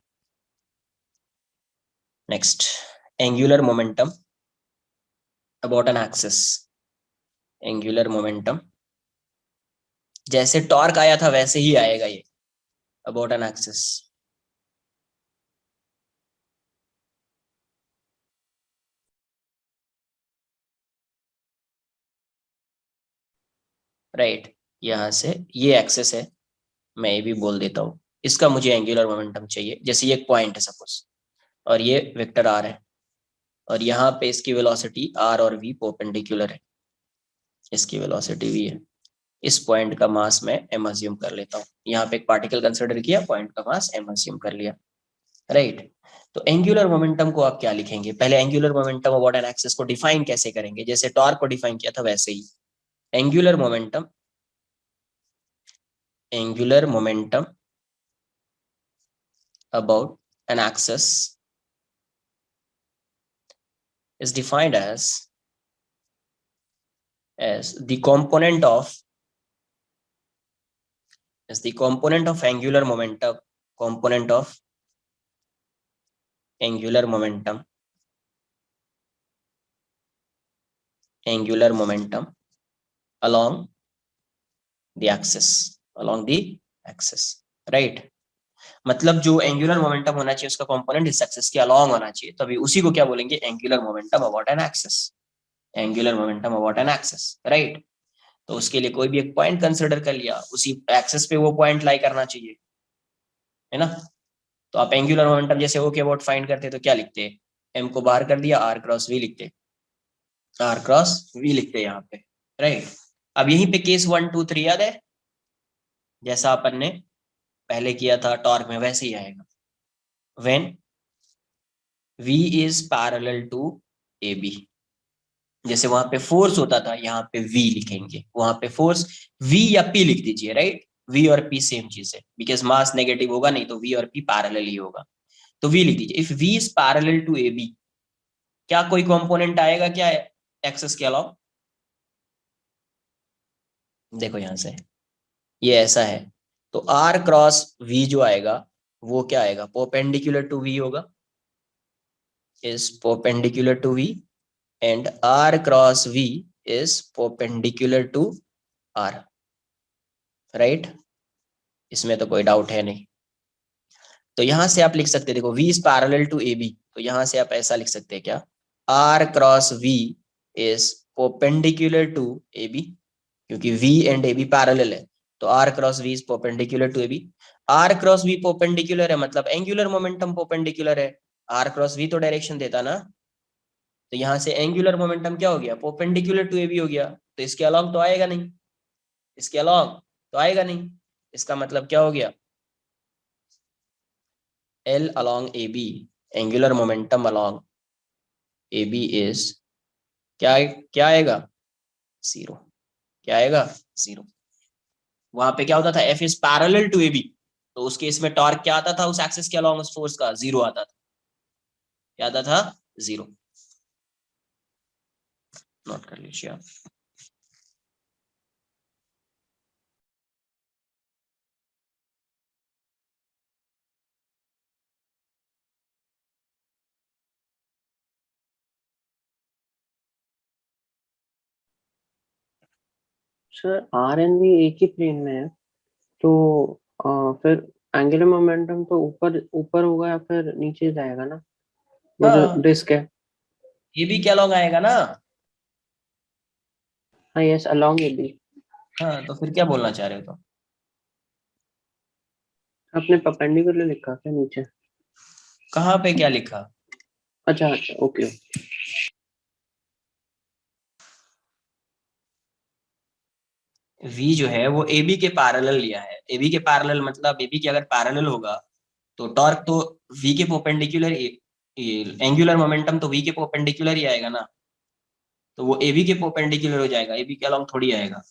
Next, angular momentum about an axis, angular momentum जैसे टॉर्क आया था वैसे ही आएगा ये अबाउट एन एक्सिस। राइट, यहाँ से ये एक्सेस है, मैं ये भी बोल देता हूँ, इसका मुझे एंगुलर मोमेंटम चाहिए। जैसे ये एक पॉइंट है सपोज, और ये वेक्टर आर है, और यहाँ पे इसकी वेलोसिटी आर और वी परपेंडिकुलर है, इसकी वेलोसिटी वी है। इस पॉइंट का मास मैं एम अज्यूम कर लेता हूँ, यहाँ पे एक पार्टिकल कंसिडर किया, पॉइंट का मास एम अज्यूम कर लिया, राइट? तो एंगुलर मोमेंटम को आप क्या लिखेंगे? पहले angular momentum about an axis को डिफाइन कैसे करेंगे? जैसे टॉर्क को डिफाइन किया था वैसे ही angular momentum, angular momentum about an axis is defined as the component of, is the component of angular momentum, component of angular momentum, angular momentum along the axis, along the axis, right? मतलब जो angular momentum होना चाहिए उसका component इस axis के along होना चाहिए, तभी उसी को क्या बोलेंगे? Angular momentum about an axis, angular momentum about an axis, right? तो उसके लिए कोई भी एक पॉइंट कंसिडर कर लिया, उसी एक्सिस पे वो पॉइंट लाई करना चाहिए, है ना? तो आप एंगुलर मोमेंटम जैसे ओ के अबाउट फाइंड करते तो क्या लिखते? एम को बाहर कर दिया, आर क्रॉस वी लिखते, आर क्रॉस वी लिखते यहाँ पे, राइट? अब यहीं पे केस 1 2 3 याद है, जैसा अपन ने पहले किया था टॉर्क में वैसे ही आएगा। When V is parallel to A B, जैसे वहां पे फोर्स होता था यहाँ पे V लिखेंगे, वहां पे फोर्स V या P लिख दीजिए, राइट? V और P सेम चीज है, बिकॉज मास नेगेटिव होगा नहीं तो V और P पैरेलल ही होगा, तो V लिख दीजिए। If V is parallel to A B, क्या कोई कंपोनेंट आएगा क्या एक्सिस के अलावा? देखो यहां से ये ऐसा है, तो आर क्रॉस वी जो आएगा वो क्या आएगा? परपेंडिकुलर टू वी होगा, is perpendicular to V, and R cross V is perpendicular to R, right? इसमें तो कोई डाउट है नहीं। तो यहां से आप लिख सकते हैं, देखो V is parallel to A B, तो यहां से आप ऐसा लिख सकते हैं क्या? R cross V is perpendicular to A B, क्योंकि V and A B parallel है, तो R cross V is perpendicular to A B. R cross V perpendicular है मतलब एंगुलर मोमेंटम परपेंडिकुलर है, आर क्रॉस वी तो direction देता ना, तो यहाँ से एंगुलर मोमेंटम क्या हो गया? परपेंडिकुलर टू ए बी हो गया, तो इसके अलॉन्ग तो आएगा नहीं, इसके अलॉन्ग तो आएगा नहीं, इसका मतलब क्या हो गया? L along AB, angular momentum along AB is क्या क्या आएगा? 0, क्या आएगा? 0। वहां पे क्या होता था? F is parallel to AB, तो उस केस में टॉर्क क्या आता था उस एक्सिस के अलॉन्ग? उस फोर्स का 0 आता था, क्या आता था? 0। नोट कर लीजिए आप। सर आर एंड वी एक ही प्लेन में है, तो फिर एंगुलर मोमेंटम तो ऊपर ऊपर होगा या फिर नीचे जाएगा ना, वो जो हाँ, डिस्क है। ये भी क्या लॉन्ग आएगा ना। हाँ यस, अलोंग ए बी। हाँ, तो फिर क्या बोलना चाह रहे हो तुम? आपने परपेंडिकुलर लिखा क्या नीचे? कहाँ पे क्या लिखा? अच्छा अच्छा, ओके। v जो है वो ab के पैरेलल लिया है। ab के पैरेलल मतलब ab के अगर पैरेलल होगा तो टॉर्क तो v के परपेंडिकुलर, एंगुलर मोमेंटम तो v के परपेंडिकुलर ही आएगा ना। तो वो ab के परपेंडिकुलर हो जाएगा, ab के अलोंग थोड़ी आएगा।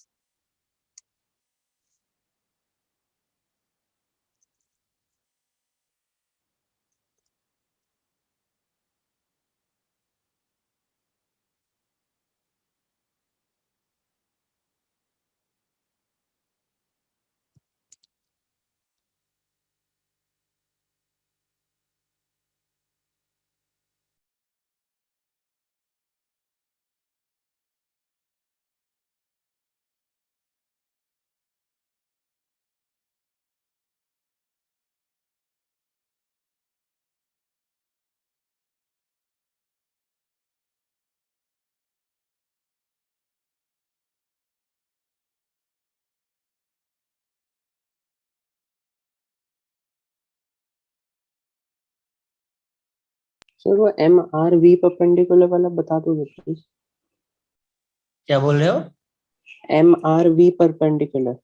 सर वो एम आर वी परपेंडिकुलर वाला बता दोगे प्लीज? क्या बोल रहे हो? M R V perpendicular.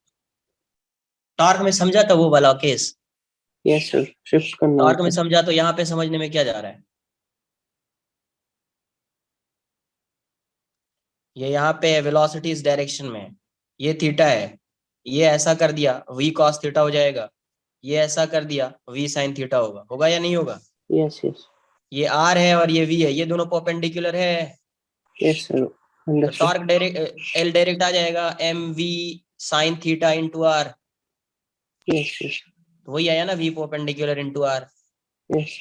Torque में समझा था वो वाला केस? यस सर, शिफ्ट करना टॉर्क में होता है। समझा तो यहाँ पे समझने में क्या जा रहा है? ये यहाँ पे वेलोसिटी इस डायरेक्शन में है, ये थीटा है, ये ऐसा कर दिया v cos थीटा हो जाएगा, ये ऐसा कर दिया v sin थीटा होगा। होगा या नहीं होगा? Yes yes. ये r है और ये v है, ये दोनों परपेंडिकुलर है। यस सर, तो understood. Torque direct L direct आ जाएगा M V sine theta into R. Yes yes. तो वही आया ना v perpendicular into R. Yes.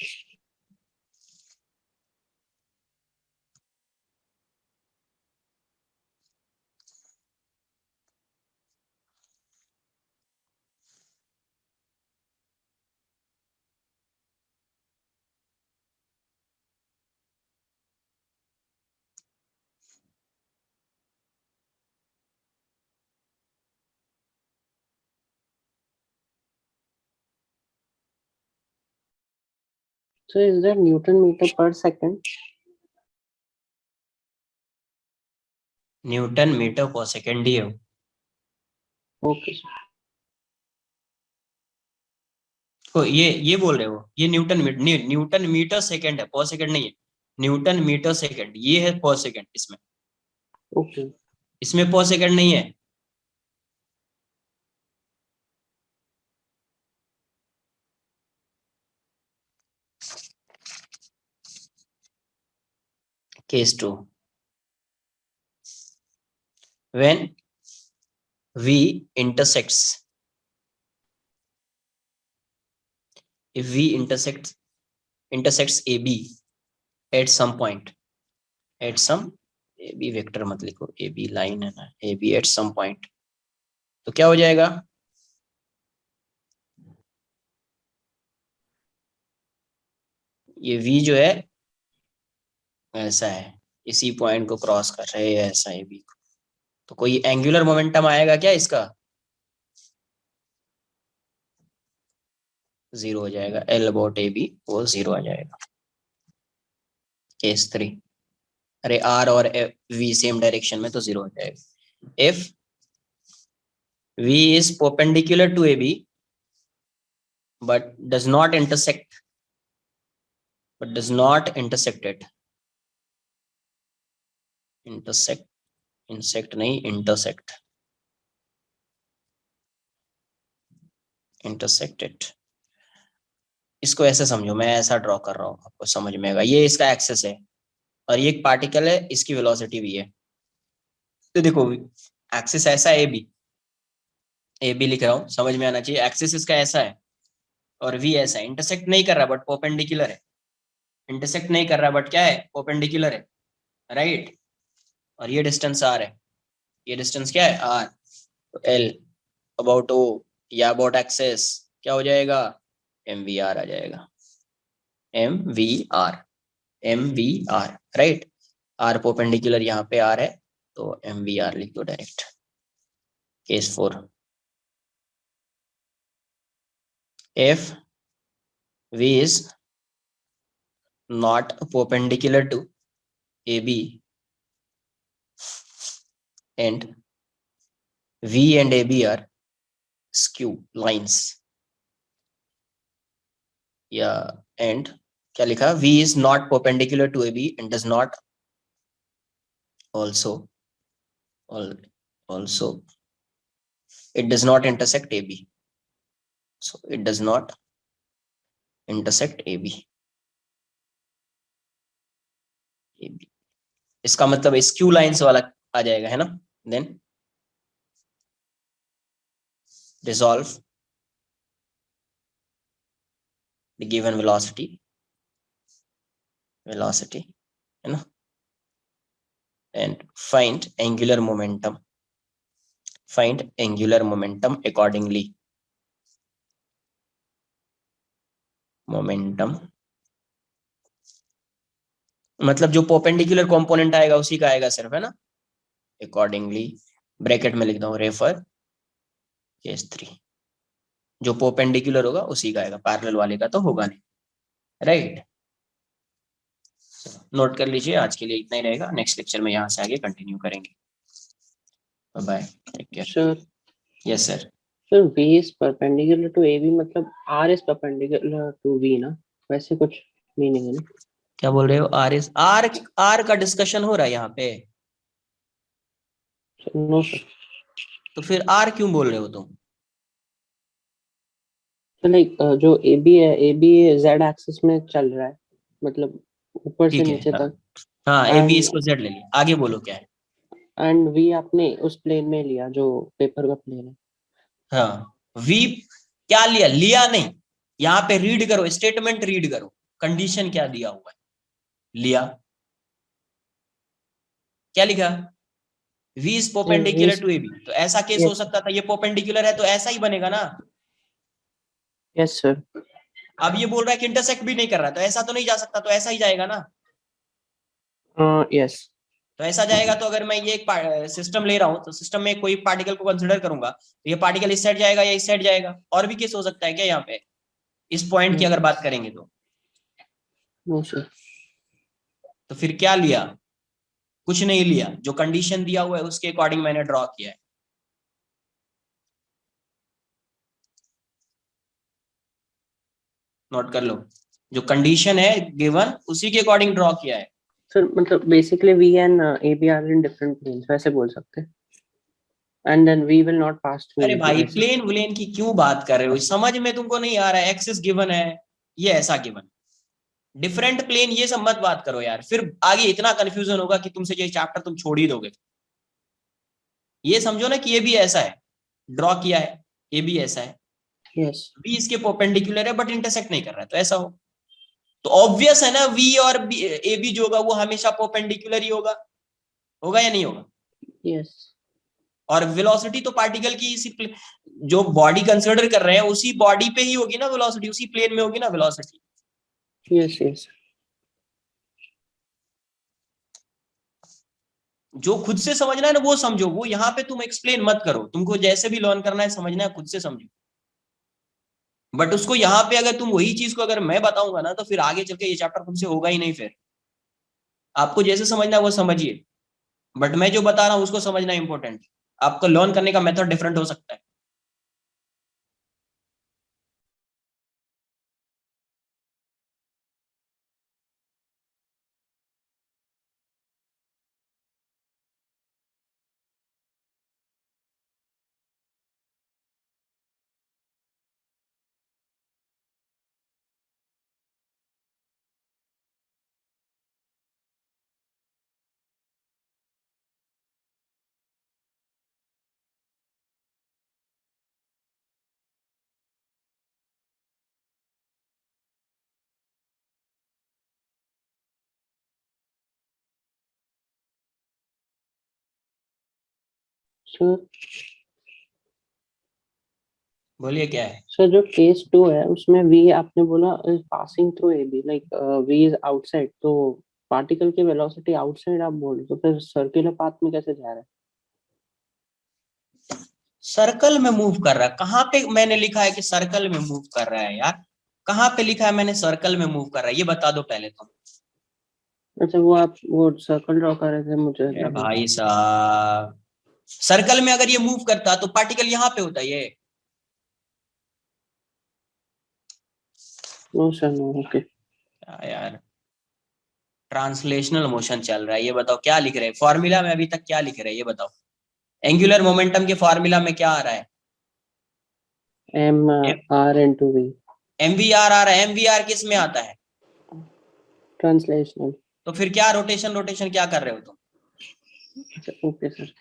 So is that Newton meter per second? Newton metre per second ही है। Okay sir. तो ये बोल रहे हो, ये न्यूटन मीटर सेकेंड है, पर सेकेंड नहीं है। न्यूटन मीटर सेकेंड ये है पर सेकेंड, इसमें Okay. इसमें पर सेकेंड नहीं है। Case 2, when v intersects, if v intersects ab at some point, at some, ab vector मत लिखो, ab लाइन है ना, ab at some point, तो क्या हो जाएगा? ये v जो है ऐसा है, इसी पॉइंट को क्रॉस कर रहे हैं ऐसा ab को, तो कोई एंगुलर मोमेंटम आएगा क्या इसका? जीरो हो जाएगा, एल अबाउट ए बी वो जीरो आ जाएगा। केस 3, अरे आर और वी सेम डायरेक्शन में तो जीरो हो जाएगा। If v is perpendicular to ab but does not intersect it, intersect नहीं, intersect it। इसको ऐसे समझो, मैं ऐसा ड्रॉ कर रहा हूँ, आपको समझ में आएगा। ये इसका एक्सेस है और ये एक पार्टिकल है, इसकी वेलोसिटी भी है। तो देखो एक्सिस ऐसा है ए बी लिख रहा हूँ, समझ में आना चाहिए। एक्सिस इसका ऐसा है और वी ऐसा है, इंटरसेक्ट नहीं कर रहा बट परपेंडिकुलर है। इंटरसेक्ट नहीं कर रहा बट क्या है, परपेंडिकुलर है, राइट। और ये डिस्टेंस आर है, ये डिस्टेंस क्या है, आर। तो एल अबाउट ओ या अबाउट एक्सेस क्या हो जाएगा, MVR आ जाएगा, MVR, MVR, right. R perpendicular यहाँ पे R है, तो MVR लिख दो direct. Case 4, if V is not perpendicular to AB and V and AB are skew lines, या and क्या लिखा, V is not perpendicular to AB and does not also it does not intersect AB, so it does not intersect AB। इसका मतलब skew lines वाला आ जाएगा, है ना। Then resolve the given velocity, है ना, and find angular momentum accordingly, momentum मतलब जो परपेंडिकुलर कंपोनेंट आएगा उसी का आएगा सिर्फ, है ना। accordingly ब्रैकेट में लिखता हूँ, रेफर केस 3, जो परपेंडिकुलर होगा उसी का आएगा, पैरेलल वाले का तो होगा नहीं, राइट। नोट कर लीजिए, आज के लिए इतना ही रहेगा, नेक्स्ट लेक्चर में यहाँ से आगे कंटिन्यू करेंगे। Bye, take care. Sir, yes sir. sir, V is perpendicular to AB मतलब R is perpendicular to V ना, वैसे कुछ मीनिंग है ना। क्या बोल रहे हो, आर का डिस्कशन हो रहा है यहाँ पे, नो सर। तो फिर आर क्यों बोल रहे हो तुम। तो लाइक जो AB है, AB Z एक्सिस में चल रहा है, मतलब ऊपर से ठीक है, नीचे तक, हाँ ए बी एंड इसको जेड ले लिया, आगे बोलो क्या है। V आपने उस प्लेन में लिया जो पेपर का प्लेन है। हाँ, वी क्या लिया, लिया नहीं, यहाँ पे रीड करो, स्टेटमेंट रीड करो, कंडीशन क्या दिया हुआ है, लिया क्या लिखा, V is perpendicular to A B, तो ऐसा केस हो यस सकता था, ये परपेंडिकुलर है तो ऐसा ही बनेगा ना। Yes sir. अब ये बोल रहा है कि इंटरसेक्ट भी नहीं कर रहा, तो ऐसा तो नहीं जा सकता, तो ऐसा ही जाएगा ना। यस तो ऐसा जाएगा, तो अगर मैं ये एक सिस्टम ले रहा हूं, तो सिस्टम में कोई पार्टिकल को कंसिडर करूंगा, तो ये पार्टिकल इस साइड जाएगा या इस साइड जाएगा, और भी केस हो सकता है क्या यहाँ पे, इस पॉइंट की अगर बात करेंगे तो। No sir. तो फिर क्या लिया, कुछ नहीं लिया, जो कंडीशन दिया हुआ है उसके अकॉर्डिंग मैंने ड्रॉ किया है। नोट कर लो, जो कंडीशन है गिवन उसी के अकॉर्डिंग ड्रॉ किया है। सर मतलब basically V and AB are in different planes, वैसे बोल सकते हैं, and then V will not pass through अरे AB भाई ऐसे। प्लेन व्लेन की क्यों बात कर रहे हो, समझ में तुमको नहीं आ रहा है, एक्सिस गिवन है, ये ऐसा गिवन, डिफरेंट प्लेन, ये सब मत बात करो यार, फिर आगे इतना कंफ्यूजन होगा कि तुमसे ये चैप्टर तुम छोड़ ही दोगे। ये समझो ना कि ये भी ऐसा है, ड्रॉ किया है, ये भी ऐसा है, यस बी इसके परपेंडिकुलर है बट इंटरसेक्ट नहीं कर रहा है, तो ऐसा हो, तो ऑब्वियस है ना, वी और ए बी जो होगा वो हमेशा परपेंडिकुलर ही होगा, होगा या नहीं होगा। यस और वेलोसिटी तो पार्टिकल की इसी जो बॉडी कंसिडर कर रहे हैं उसी बॉडी पे ही होगी ना वेलोसिटी, उसी प्लेन में होगी ना वेलोसिटी। Yes yes. जो खुद से समझना है ना वो समझो, वो यहाँ पे तुम एक्सप्लेन मत करो, तुमको जैसे भी लर्न करना है समझना है खुद से समझो, बट उसको यहाँ पे अगर तुम वही चीज को अगर मैं बताऊंगा ना तो फिर आगे चल के ये चैप्टर तुमसे होगा ही नहीं। फिर आपको जैसे समझना है वो समझिए, बट मैं जो बता रहा हूँ उसको समझना इंपॉर्टेंट, आपको लर्न करने का मेथड डिफरेंट हो सकता है। सर बोलिए क्या है? सर जो केस 2 है उसमें v आपने बोला is passing through AB, like v is outside, तो पार्टिकल की वेलोसिटी आउटसाइड आप बोल रहे हो, तो फिर सर्कुलर पाथ में कैसे जा रहा है? सर्कल में मूव कर रहा है। कहाँ पे मैंने लिखा है कि सर्कल में मूव कर रहा है यार? कहाँ पे लिखा है मैंने सर्कल में मूव कर रहा है? ये बता दो पहले तो। अच्छा वो आप वो सर्कल ड्रॉ कर रहे थे, मुझे ए भाई साहब, सर्कल में अगर ये मूव करता तो पार्टिकल यहाँ पे होता ये। No sir no, okay. यार ट्रांसलेशनल मोशन चल रहा है। ये बताओ क्या लिख रहे हैं फॉर्मूला में? अभी तक क्या लिख रहे हैं ये बताओ। एंगुलर मोमेंटम के फॉर्मूला में क्या आ रहा है? mr/v। MVR आ रहा है। MVR किस में आता है? ट्रांसलेशनल। तो फिर क्या रोटेशन रोटेशन क्या कर रहे हो तुम? अच्छा ओके सर।